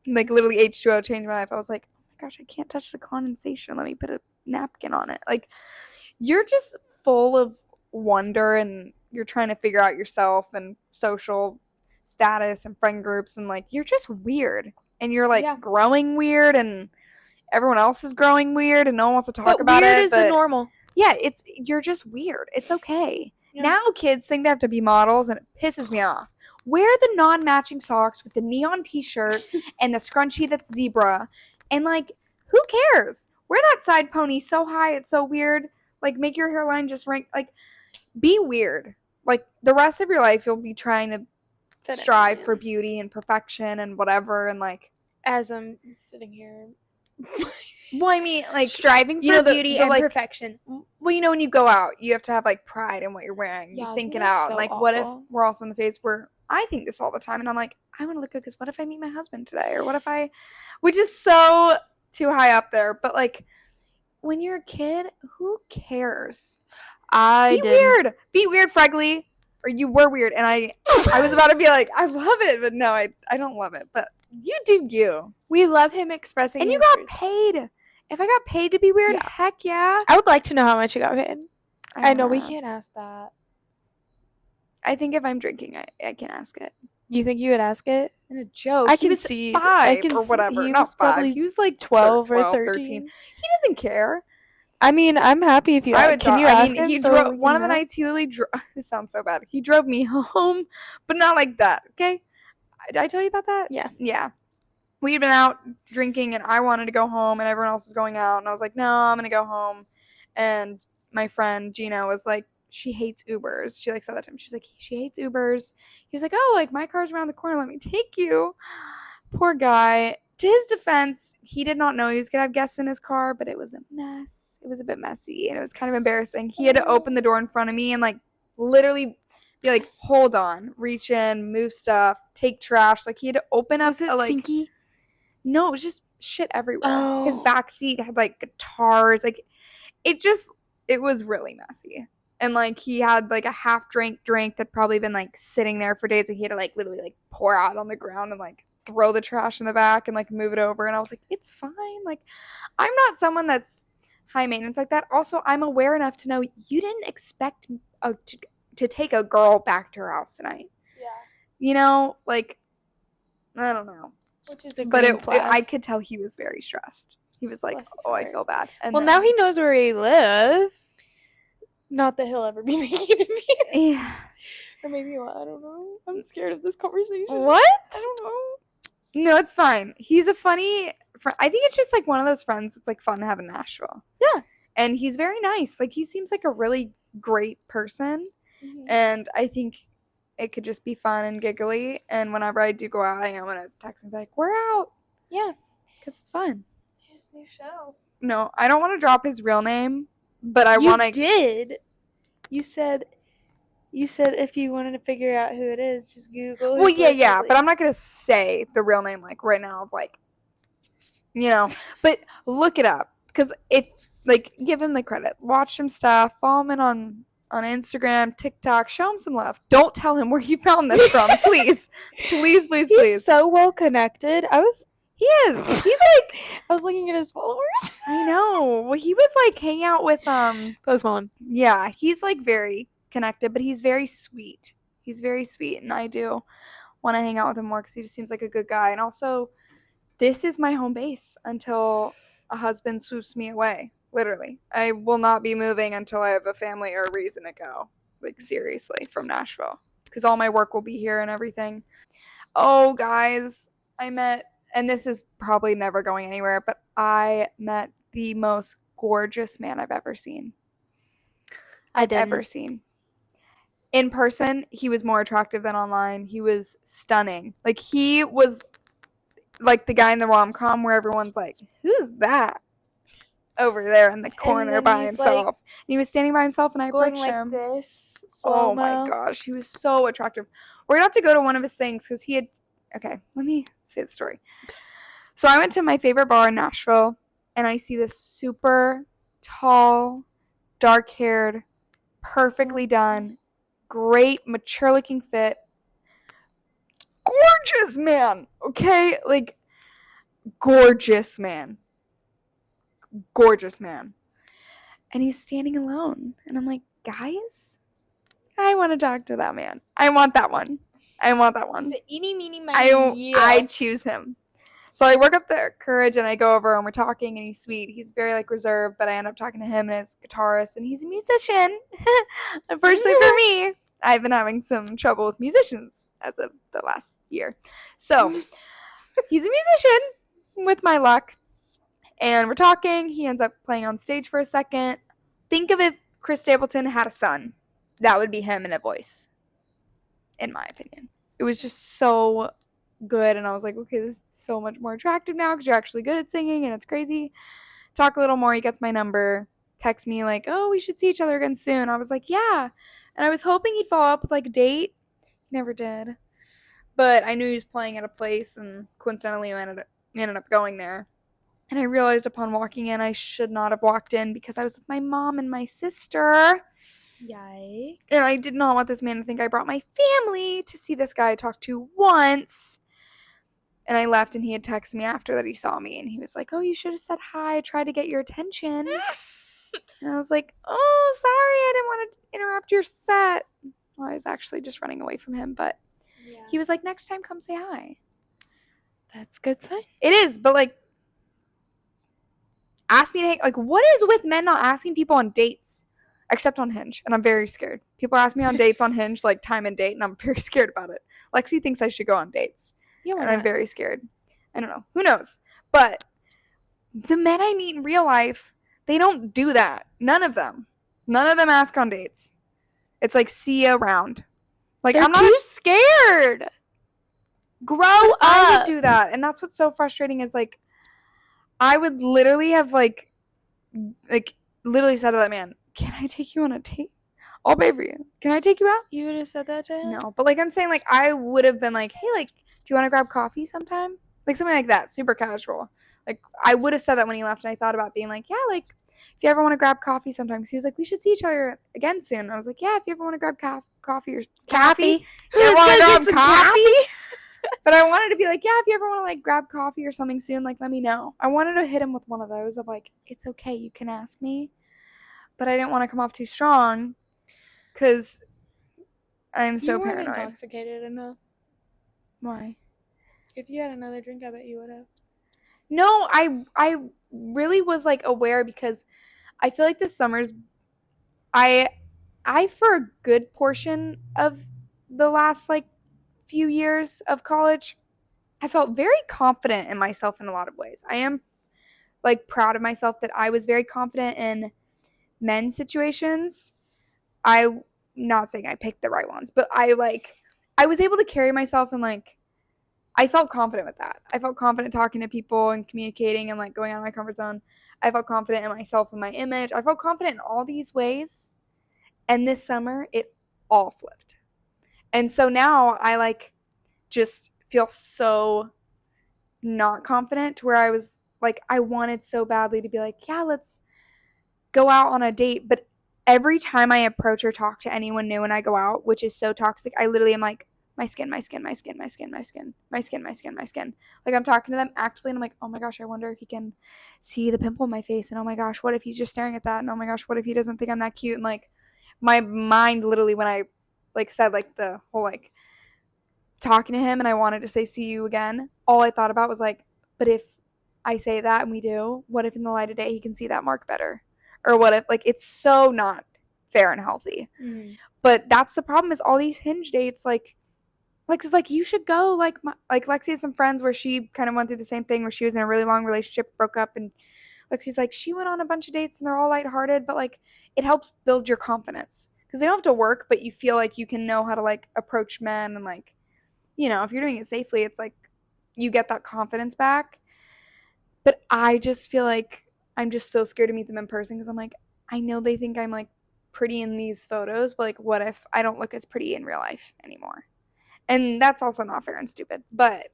Like, literally, H2O changed my life. I was like, oh my gosh, I can't touch the condensation. Let me put a napkin on it. Like, you're just full of wonder and you're trying to figure out yourself and social status and friend groups. And, like, you're just weird. And you're, like, growing weird and everyone else is growing weird and no one wants to talk about it. Weird is the normal. Yeah, you're just weird. It's okay. Yeah. Now kids think they have to be models and it pisses me off. Wear the non-matching socks with the neon t-shirt and the scrunchie that's zebra. And, like, who cares? Wear that side pony so high it's so weird. Like, make your hairline just rank. Like, be weird. Like, the rest of your life you'll be trying to strive for beauty and perfection and whatever. And, like, as I'm sitting here. Well, I mean, like, striving for beauty and like, perfection. Well, you know, when you go out, you have to have, like, pride in what you're wearing. You think it out. So like, awful. What if we're also in the phase where I think this all the time, and I'm like, I want to look good because what if I meet my husband today? Or what if which is so too high up there. But, like, when you're a kid, who cares? Be weird, Fregley. Or you were weird. And I was about to be like, I love it. But no, I don't love it. But you do you. We love him expressing and you got paid. If I got paid to be weird, heck yeah. I would like to know how much you got paid. I know we can't ask that. I think if I'm drinking, I can ask it. You think you would ask it? In a joke. I can see 5 or whatever. Not 5. He was like 12 or 13. He doesn't care. I mean, I'm happy if you. Can you ask him? He drove one of the nights. He literally drove. This sounds so bad. He drove me home, but not like that. Okay. Did I tell you about that? Yeah. Yeah. We had been out drinking, and I wanted to go home, and everyone else was going out, and I was like, no, I'm gonna go home. And my friend Gina was like, she hates Ubers. She like said that to him. She's like, she hates Ubers. He was like, oh, like my car's around the corner. Let me take you. Poor guy. To his defense, he did not know he was gonna have guests in his car, but it was a mess. It was a bit messy, and it was kind of embarrassing. He had to open the door in front of me and like literally be like, hold on, reach in, move stuff, take trash. Like he had to open up. Was it stinky? No, it was just shit everywhere. Oh. His back seat had like guitars. Like it it was really messy. And, like, he had, like, a half-drink drink that probably been, like, sitting there for days, and he had to, like, literally, like, pour out on the ground and, like, throw the trash in the back and, like, move it over. And I was like, it's fine. Like, I'm not someone that's high maintenance like that. Also, I'm aware enough to know you didn't expect to take a girl back to her house tonight. Yeah. You know, like, I don't know. Which is a green flag. I could tell he was very stressed. He was like, oh, I feel bad. And well, now he knows where he lives. Not that he'll ever be making it here. Yeah. Or maybe what? I don't know. I'm scared of this conversation. What? I don't know. No, it's fine. He's a funny friend. I think it's just like one of those friends that's like fun to have in Nashville. Yeah. And he's very nice. Like, he seems like a really great person. Mm-hmm. And I think it could just be fun and giggly. And whenever I do go out, I am going to text him and be like, we're out. Yeah. Because it's fun. His new show. No, I don't want to drop his real name, but I want to. You did. You said if you wanted to figure out who it is, just Google. Well, yeah, but I'm not going to say the real name, like, right now, of, like, you know. But look it up. Because if, like, give him the credit. Watch him stuff. Follow him on Instagram, TikTok. Show him some love. Don't tell him where you found this from. Please. Please. He's so well connected. He is. He's like, I was looking at his followers. I know. Well, he was like hanging out with Post Malone. Yeah, he's like very connected, but he's very sweet. He's very sweet, and I do want to hang out with him more because he just seems like a good guy. And also, this is my home base until a husband swoops me away. Literally, I will not be moving until I have a family or a reason to go. Like, seriously, from Nashville, because all my work will be here and everything. Oh, guys, I met. And this is probably never going anywhere, but I met the most gorgeous man I've ever seen. Ever seen. In person, he was more attractive than online. He was stunning. Like, he was like the guy in the rom-com where everyone's like, who's that? Over there in the corner by himself. Like, and he was standing by himself, and I approached him. This, oh my gosh, he was so attractive. We're going to have to go to one of his things because he had... Okay, let me say the story. So I went to my favorite bar in Nashville, and I see this super tall, dark-haired, perfectly done, great, mature-looking fit, gorgeous man, okay? Like, gorgeous man. Gorgeous man. And he's standing alone. And I'm like, guys, I want to talk to that man. I want that one. Eeny, meeny, miny, I choose him. So I work up the courage and I go over and we're talking and he's sweet. He's very like reserved, but I end up talking to him and his guitarist and he's a musician. Unfortunately for me, I've been having some trouble with musicians as of the last year. So he's a musician with my luck. And we're talking. He ends up playing on stage for a second. Think of if Chris Stapleton had a son. That would be him in a voice. In my opinion. It was just so good. And I was like, okay, this is so much more attractive now because you're actually good at singing and it's crazy. Talk a little more. He gets my number. Text me like, oh, we should see each other again soon. I was like, yeah. And I was hoping he'd follow up with like a date. He never did. But I knew he was playing at a place and coincidentally I ended up going there. And I realized upon walking in I should not have walked in because I was with my mom and my sister. Yikes. And I did not want this man to think I brought my family to see this guy I talked to once. And I left and he had texted me after that he saw me. And he was like, oh, you should have said hi. I tried to get your attention. And I was like, oh, sorry. I didn't want to interrupt your set. Well, I was actually just running away from him. But he was like, next time come say hi. That's a good sign. It is. But like, ask me to hang. Like, what is with men not asking people on dates? Except on Hinge, and I'm very scared. People ask me on dates on Hinge, like time and date, and I'm very scared about it. Lexi thinks I should go on dates, and I'm very scared. I don't know. Who knows? But the men I meet in real life, they don't do that. None of them. None of them ask on dates. It's like, see you around. Like, I'm not too scared. Grow up. I would do that, and that's what's so frustrating is, like, I would literally have, like literally said to that man, can I take you on a date? I'll pay for you. Can I take you out? You would have said that to him? No, but like I'm saying, like I would have been like, hey, like, do you want to grab coffee sometime? Like something like that, super casual. Like I would have said that when he left, and I thought about being like, yeah, like if you ever want to grab coffee sometimes. He was like, we should see each other again soon. I was like, yeah, if you ever want to grab coffee or Coffee. You ever want to grab Some coffee? But I wanted to be like, yeah, if you ever want to like grab coffee or something soon, like let me know. I wanted to hit him with one of those of like, it's okay, you can ask me. But I didn't want to come off too strong because I'm so you weren't paranoid. Intoxicated enough. Why? If you had another drink, I bet you would have. No, I really was like aware because I feel like this summer's I for a good portion of the last like few years of college, I felt very confident in myself in a lot of ways. I am like proud of myself that I was very confident in men's situations. I not saying I picked the right ones, but I was able to carry myself and like I felt confident with that. I felt confident talking to people and communicating and like going out of my comfort zone. I felt confident in myself and my image. I felt confident in all these ways. And this summer, it all flipped. And so now I like just feel so not confident to where I was like, I wanted so badly to be like, yeah, let's go out on a date. But every time I approach or talk to anyone new and I go out, which is so toxic, I literally am like, my skin, my skin, my skin, my skin, my skin, my skin, my skin, my skin. Like I'm talking to them actively and I'm like, oh my gosh, I wonder if he can see the pimple on my face. And oh my gosh, what if he's just staring at that? And oh my gosh, what if he doesn't think I'm that cute? And like my mind literally when I like said like the whole like talking to him and I wanted to say see you again, all I thought about was like, but if I say that and we do, what if in the light of day he can see that mark better? Or what if like it's so not fair and healthy. Mm-hmm. But that's the problem is all these hinge dates like Lexi's like, you should go. Like Lexi has some friends where she kind of went through the same thing where she was in a really long relationship, broke up, and Lexi's like, she went on a bunch of dates and they're all lighthearted, but like it helps build your confidence because they don't have to work, but you feel like you can know how to like approach men and like, you know, if you're doing it safely, it's like you get that confidence back. But I just feel like I'm just so scared to meet them in person because I'm like, I know they think I'm like pretty in these photos, but like, what if I don't look as pretty in real life anymore? And that's also not fair and stupid, but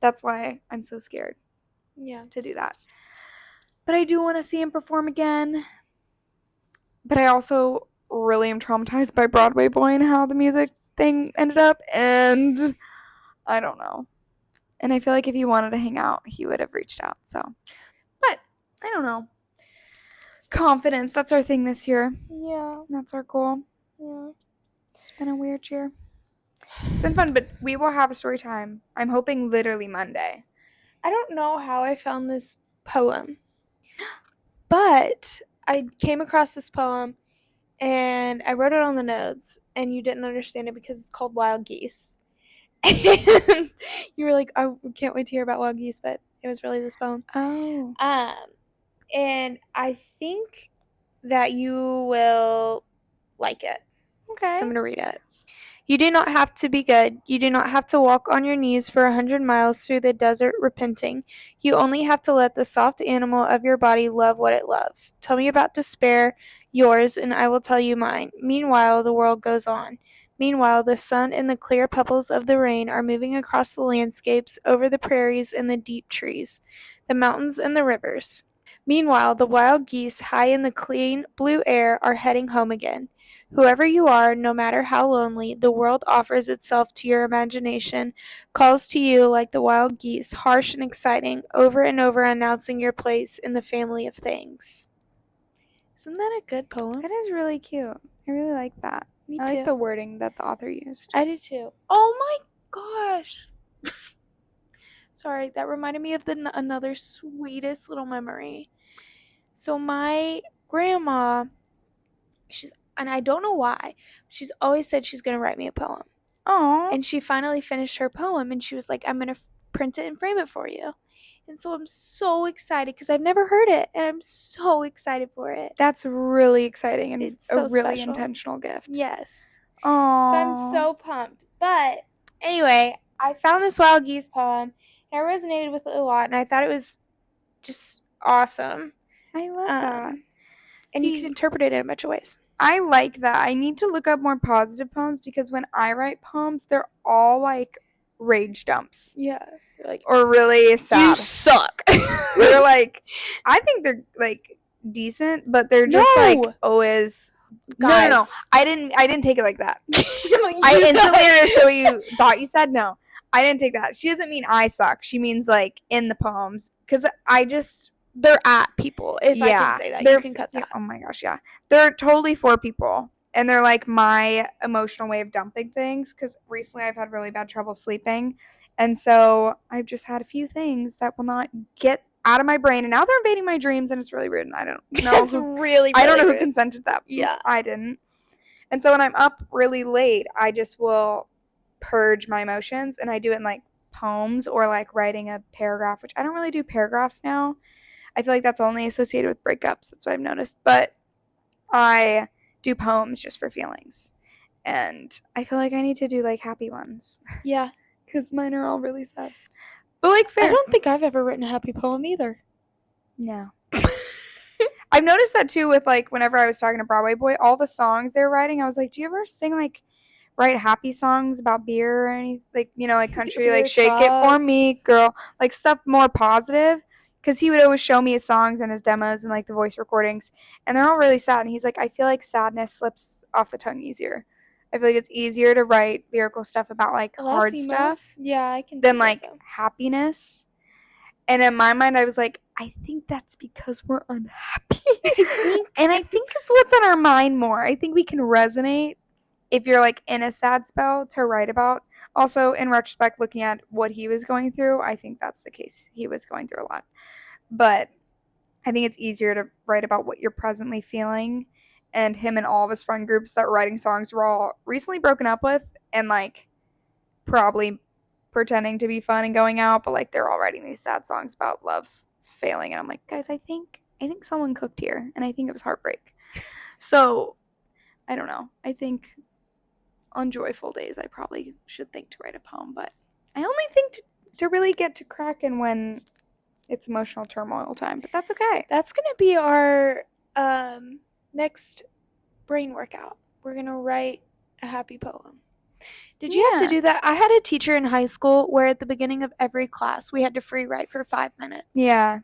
that's why I'm so scared to do that. But I do want to see him perform again. But I also really am traumatized by Broadway Boy and how the music thing ended up. And I don't know. And I feel like if he wanted to hang out, he would have reached out. So, but I don't know. Confidence, that's our thing this year. Yeah. That's our goal. Yeah. It's been a weird year. It's been fun, but we will have a story time. I'm hoping literally Monday. I don't know how I found this poem, but I came across this poem and I wrote it on the notes, and you didn't understand it because it's called Wild Geese. And you were like, I can't wait to hear about wild geese, but it was really this poem. Oh. And I think that you will like it. Okay. So I'm going to read it. You do not have to be good. You do not have to walk on your knees for 100 miles through the desert repenting. You only have to let the soft animal of your body love what it loves. Tell me about despair, yours, and I will tell you mine. Meanwhile, the world goes on. Meanwhile, the sun and the clear pebbles of the rain are moving across the landscapes, over the prairies and the deep trees, the mountains and the rivers. Meanwhile, the wild geese, high in the clean blue air, are heading home again. Whoever you are, no matter how lonely, the world offers itself to your imagination, calls to you like the wild geese, harsh and exciting, over and over announcing your place in the family of things. Isn't that a good poem? That is really cute. I really like that. Me I too. like the wording that the author used. I do too. Oh my gosh. Sorry, that reminded me of another sweetest little memory. So my grandma, and I don't know why, she's always said she's going to write me a poem. Oh. And she finally finished her poem, and she was like, I'm going to print it and frame it for you. And so I'm so excited because I've never heard it, and I'm so excited for it. That's really exciting and it's so a really special. Intentional gift. Yes. Aww. So I'm so pumped. But anyway, I found this wild geese poem, and I resonated with it a lot, and I thought it was just awesome. I love that. And you can interpret it in a bunch of ways. I like that. I need to look up more positive poems because when I write poems, they're all like rage dumps. Yeah. Like, or really sad. You suck. They're like, I think they're like decent, but they're just like always. Guys. No. I didn't take it like that. I instantly understood what you thought you said. No, I didn't take that. She doesn't mean I suck. She means like in the poems, because they're at people. If I can say that, you can cut that. Yeah, oh my gosh, yeah, they're totally for people, and they're like my emotional way of dumping things. Because recently I've had really bad trouble sleeping, and so I've just had a few things that will not get out of my brain, and now they're invading my dreams, and it's really rude. And I don't know. I don't know who consented that. Yeah, I didn't. And so when I'm up really late, I just will purge my emotions, and I do it in like poems or like writing a paragraph, which I don't really do paragraphs now. I feel like that's only associated with breakups. That's what I've noticed. But I do poems just for feelings. And I feel like I need to do like happy ones. Yeah. Because mine are all really sad. But like fair. I don't think I've ever written a happy poem either. No. I've noticed that too with like whenever I was talking to Broadway Boy, all the songs they were writing, I was like, do you ever sing like write happy songs about beer or anything, like, you know, like country, like shake it for me, girl, like stuff more positive? Because he would always show me his songs and his demos and like the voice recordings, and they're all really sad. And he's like, I feel like sadness slips off the tongue easier. I feel like it's easier to write lyrical stuff about like hard stuff, yeah, I can, than like happiness. And in my mind, I was like, I think that's because we're unhappy. And I think it's what's in our mind more. I think we can resonate if you're like in a sad spell to write about. Also, in retrospect, looking at what he was going through, I think that's the case. He was going through a lot. But I think it's easier to write about what you're presently feeling. And him and all of his friend groups that were writing songs were all recently broken up with, and like probably pretending to be fun and going out, but like they're all writing these sad songs about love failing. And I'm like, guys, I think someone cooked here, and I think it was heartbreak. So I don't know. I think on joyful days I probably should think to write a poem, but I only think to really get to cracking when it's emotional turmoil time. But that's okay. That's gonna be our next brain workout. We're gonna write a happy poem. Did you have to do that? I had a teacher in high school where at the beginning of every class we had to free write for 5 minutes. Yeah.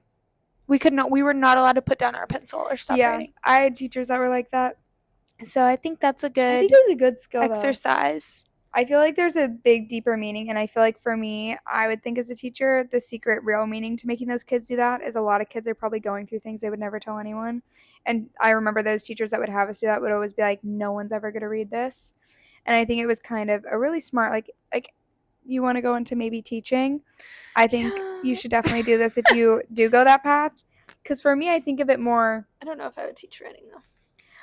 We were not allowed to put down our pencil or stop writing. I had teachers that were like that. So I think that's a good, I think it's a good skill exercise. Though. I feel like there's a big, deeper meaning, and I feel like for me, I would think as a teacher, the secret, real meaning to making those kids do that is a lot of kids are probably going through things they would never tell anyone. And I remember those teachers that would have us do that would always be like, no one's ever going to read this. And I think it was kind of a really smart, like you want to go into maybe teaching, I think you should definitely do this if you do go that path. Because for me, I think of it more. I don't know if I would teach writing though.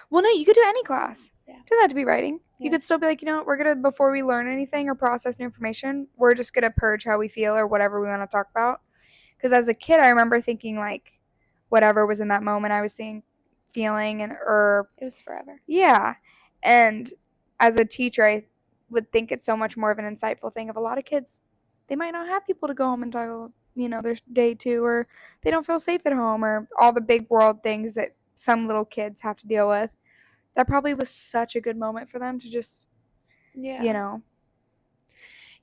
Well, no, you could do any class. Yeah. It doesn't have to be writing. Yeah. You could still be like, you know what, we're going to, before we learn anything or process new information, we're just going to purge how we feel or whatever we want to talk about. Because as a kid, I remember thinking like whatever was in that moment I was feeling, and it was forever. Yeah. And as a teacher, I would think it's so much more of an insightful thing of a lot of kids, they might not have people to go home and talk, you know, their day to, or they don't feel safe at home, or all the big world things that some little kids have to deal with. That probably was such a good moment for them to just, you know.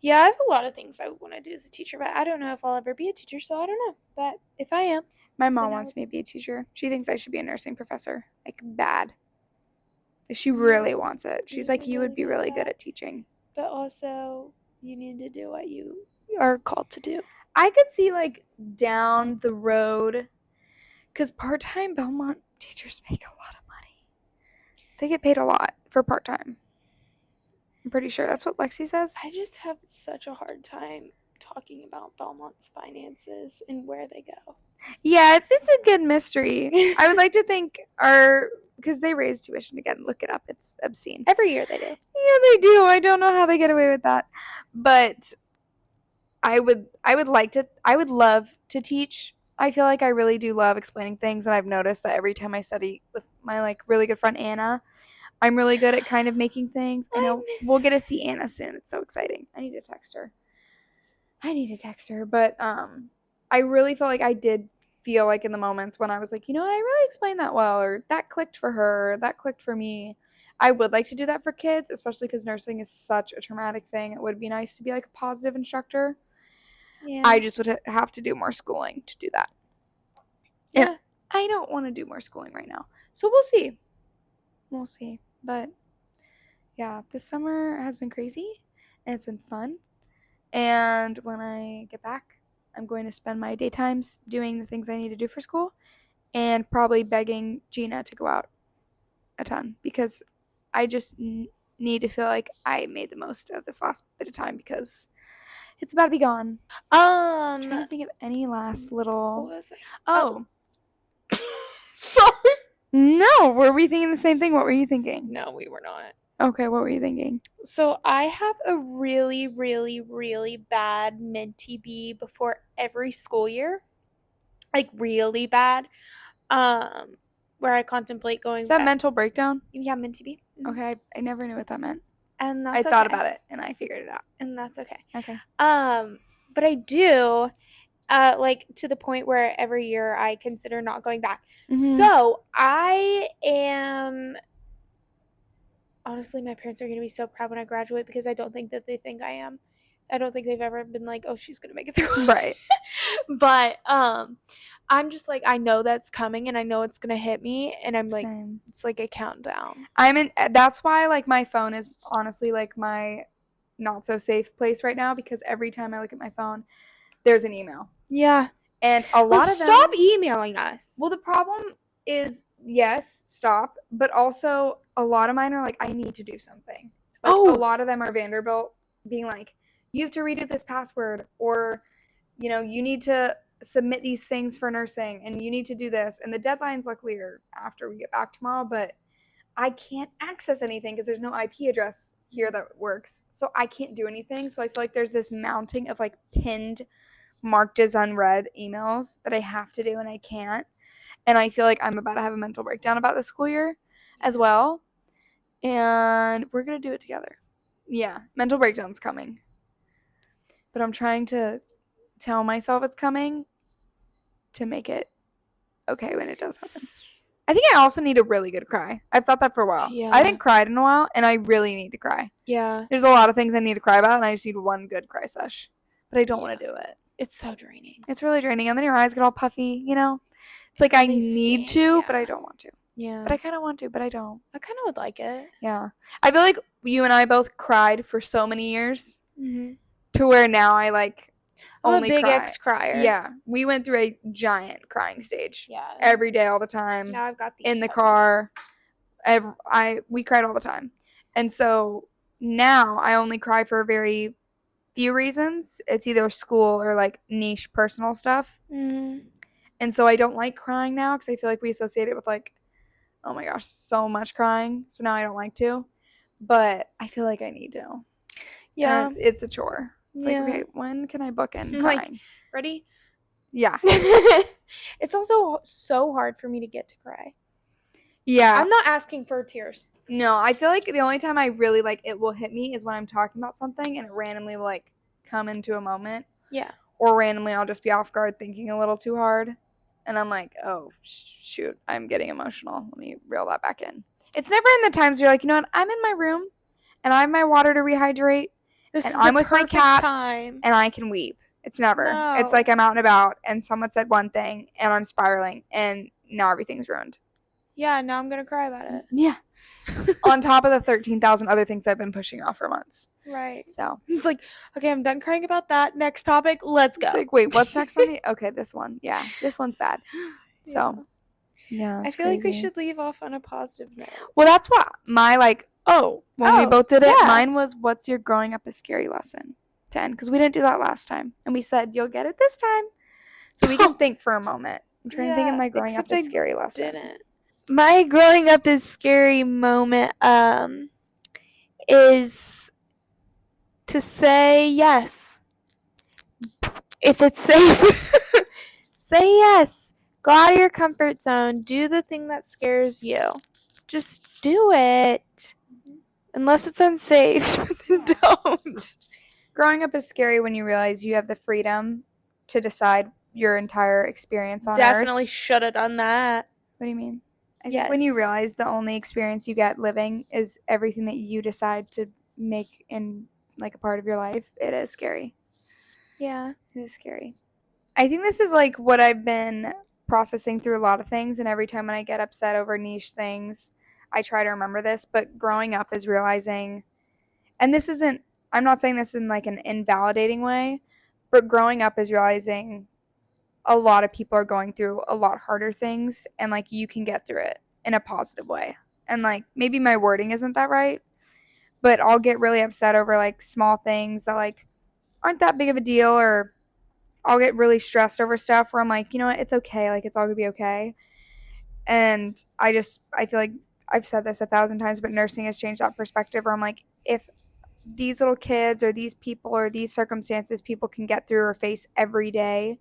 Yeah, I have a lot of things I want to do as a teacher, but I don't know if I'll ever be a teacher, so I don't know. But if I am. My mom wants me to be a teacher. She thinks I should be a nursing professor. Like, bad. She really wants it. She's like, you would be really good at teaching. But also, you need to do what you are called to do. I could see, like, down the road, because part-time Belmont teachers make a lot of money. They get paid a lot for part-time. I'm pretty sure that's what Lexi says. I just have such a hard time talking about Belmont's finances and where they go. Yeah, it's a good mystery. I would like to think because they raise tuition again. Look it up. It's obscene. Every year they do. Yeah, they do. I don't know how they get away with that. But I would love to teach. I feel like I really do love explaining things, and I've noticed that every time I study with my like really good friend Anna, I'm really good at kind of making things. I know we'll get to see Anna soon. It's so exciting. I need to text her. But I really felt like I did feel like in the moments when I was like, you know what, I really explained that well, or that clicked for her, or that clicked for me. I would like to do that for kids, especially because nursing is such a traumatic thing. It would be nice to be like a positive instructor. Yeah. I just would have to do more schooling to do that. Yeah. And don't want to do more schooling right now. So we'll see. We'll see. But yeah, this summer has been crazy and it's been fun. And when I get back, I'm going to spend my daytimes doing the things I need to do for school and probably begging Gina to go out a ton because I just need to feel like I made the most of this last bit of time because it's about to be gone. I'm trying to think of any last little. What was I? Oh. Sorry. No, were we thinking the same thing? What were you thinking? No, we were not. Okay, what were you thinking? So I have a really, really, really bad Minty bee before every school year. Like really bad. Where I contemplate going Is that back. mental breakdown? Yeah, Minty bee. Mm-hmm. Okay, I never knew what that meant. And that's I thought about it and I figured it out. And that's okay. Okay. But I do like to the point where every year I consider not going back. Mm-hmm. So I am honestly, my parents are going to be so proud when I graduate because I don't think that they think I am. I don't think they've ever been like, oh, she's going to make it through. Right. But I'm just like, I know that's coming and I know it's going to hit me. And I'm like, it's like a countdown. That's why like my phone is honestly like my not so safe place right now because every time I look at my phone, there's an email. Yeah. And a lot of them. Stop emailing us. Well, the problem is, yes, stop. But also a lot of mine are like, I need to do something. Like, a lot of them are Vanderbilt being like, you have to redo this password or, you know, you need to submit these things for nursing and you need to do this. And the deadlines luckily are after we get back tomorrow, but I can't access anything because there's no IP address here that works. So I can't do anything. So I feel like there's this mounting of like pinned, marked as unread emails that I have to do and I can't. And I feel like I'm about to have a mental breakdown about the school year as well. And we're going to do it together. Yeah, mental breakdown's coming. But I'm trying to tell myself it's coming to make it okay when it does happen. I think I also need a really good cry. I've thought that for a while. Yeah. I haven't cried in a while, and I really need to cry. Yeah. There's a lot of things I need to cry about, and I just need one good cry sesh. But I don't want to do it. It's so draining. It's really draining, and then your eyes get all puffy, you know? It's like I need to, but I don't want to. Yeah. But I kind of want to, but I don't. I kind of would like it. Yeah. I feel like you and I both cried for so many years to where now I like only I'm a big cry. ex-crier. Yeah. We went through a giant crying stage. Yeah. Every day, all the time. Now I've got these in the car. We cried all the time. And so now I only cry for very few reasons. It's either school or like niche personal stuff. Mm-hmm. And so I don't like crying now because I feel like we associate it with like, oh my gosh, so much crying. So now I don't like to. But I feel like I need to. Yeah. And it's a chore. It's like, okay, when can I book in crying? Like, ready? Yeah. It's also so hard for me to get to cry. Yeah. I'm not asking for tears. No, I feel like the only time I really like it will hit me is when I'm talking about something and it randomly will like come into a moment. Yeah. Or randomly I'll just be off guard thinking a little too hard. And I'm like, oh, shoot, I'm getting emotional. Let me reel that back in. It's never in the times you're like, you know what, I'm in my room and I have my water to rehydrate. This and is I'm the with my cats time. And I can weep. It's never. No. It's like I'm out and about and someone said one thing and I'm spiraling and now everything's ruined. Yeah, now I'm going to cry about it. Yeah. On top of the 13,000 other things I've been pushing off for months. Right. So. It's like, okay, I'm done crying about that. Next topic, let's go. It's like, wait, what's next on the... Okay, this one. Yeah, this one's bad. So, yeah, I feel like we should leave off on a positive note. Well, that's what my, like, when we both did it, mine was, what's your growing up is scary lesson to end? Because we didn't do that last time. And we said, you'll get it this time. So we can think for a moment. I'm trying to think of my growing up is scary lesson. Didn't. My growing up is scary moment is to say yes. If it's safe, say yes. Go out of your comfort zone. Do the thing that scares you. Just do it. Unless it's unsafe, then don't. Growing up is scary when you realize you have the freedom to decide your entire experience on Earth. Definitely should have done that. What do you mean? I think when you realize the only experience you get living is everything that you decide to make in like a part of your life, it is scary. Yeah. It is scary. I think this is like what I've been processing through a lot of things, and every time when I get upset over niche things, I try to remember this. But growing up is realizing, and this isn't, I'm not saying this in like an invalidating way, but growing up is realizing a lot of people are going through a lot harder things, and like you can get through it in a positive way. And like maybe my wording isn't that right, but I'll get really upset over like small things that like aren't that big of a deal, or I'll get really stressed over stuff where I'm like, you know what, it's okay, like it's all gonna be okay. And I feel like I've said this 1,000 times, but nursing has changed that perspective where I'm like, if these little kids or these people or these circumstances people can get through or face every day,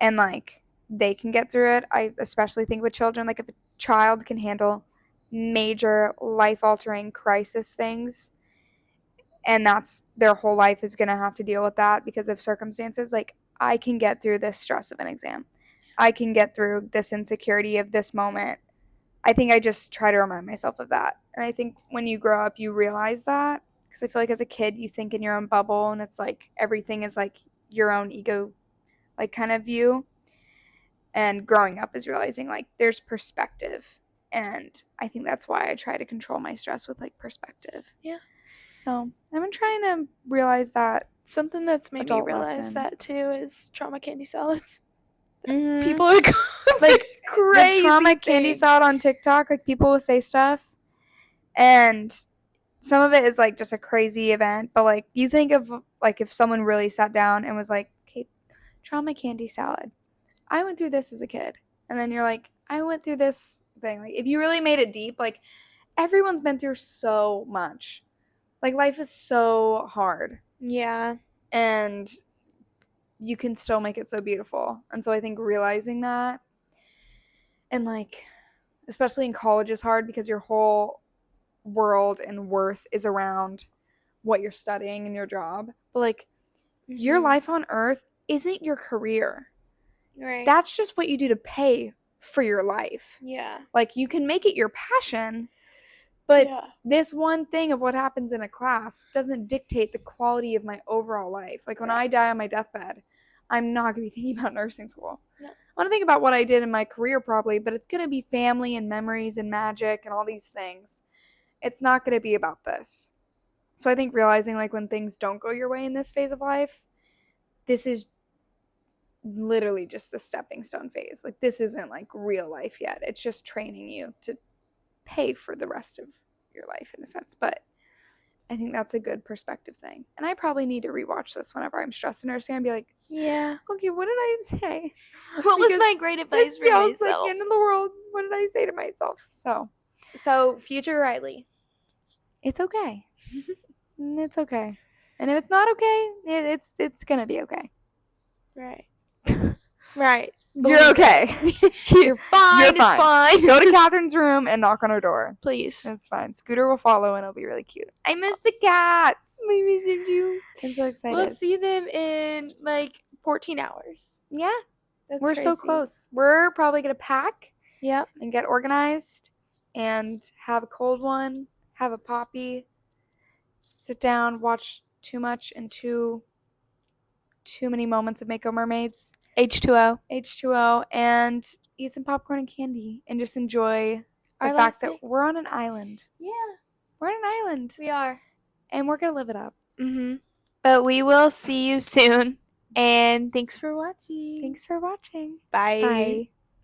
and like they can get through it. I especially think with children, like if a child can handle major life altering crisis things, and that's their whole life is going to have to deal with that because of circumstances, like I can get through this stress of an exam. I can get through this insecurity of this moment. I think I just try to remind myself of that. And I think when you grow up, you realize that, because I feel like as a kid, you think in your own bubble, and it's like everything is like your own ego, like kind of view. And growing up is realizing like there's perspective. And I think that's why I try to control my stress with like perspective. Yeah. So I've been trying to realize that. Something that's made me realize lesson. that too is trauma candy salads. Mm-hmm. People are like crazy the trauma candy salad on TikTok. Like people will say stuff, and some of it is like just a crazy event. But like you think of like if someone really sat down and was like, "Okay, trauma candy salad. I went through this as a kid," and then you're like, "I went through this thing." Like if you really made it deep, like everyone's been through so much. Like life is so hard. Yeah. And you can still make it so beautiful. And so I think realizing that, and like especially in college is hard because your whole world and worth is around what you're studying and your job. But like your life on earth isn't your career. Right. That's just what you do to pay for your life. Yeah. Like you can make it your passion, but this one thing of what happens in a class doesn't dictate the quality of my overall life. Like when I die on my deathbed, I'm not going to be thinking about nursing school. No. I want to think about what I did in my career probably, but it's going to be family and memories and magic and all these things. It's not going to be about this. So I think realizing like when things don't go your way in this phase of life, this is literally just a stepping stone phase. Like this isn't like real life yet. It's just training you to pay for the rest of your life in a sense. But I think that's a good perspective thing. And I probably need to rewatch this whenever I'm stressed in nursing and be like, yeah, okay, what did I say? What was my great advice for myself? Like the end of the world. What did I say to myself? So future Riley, it's okay. It's okay. And if it's not okay, it's gonna be okay. Right. Right. You're okay. You're fine. You're fine. It's fine. Go to Catherine's room and knock on her door. Please. It's fine. Scooter will follow and it'll be really cute. I miss the cats. I miss them too. I'm so excited. We'll see them in like 14 hours. Yeah. We're crazy. So close. We're probably going to pack. Yep. And get organized and have a cold one, have a poppy, sit down, watch too much and too many moments of Mako Mermaids. H2O, and eat some popcorn and candy and just enjoy the fact that we're on an island. Yeah. We're on an island. We are. And we're going to live it up. Mm-hmm. But we will see you soon. And thanks for watching. Thanks for watching. Bye. Bye.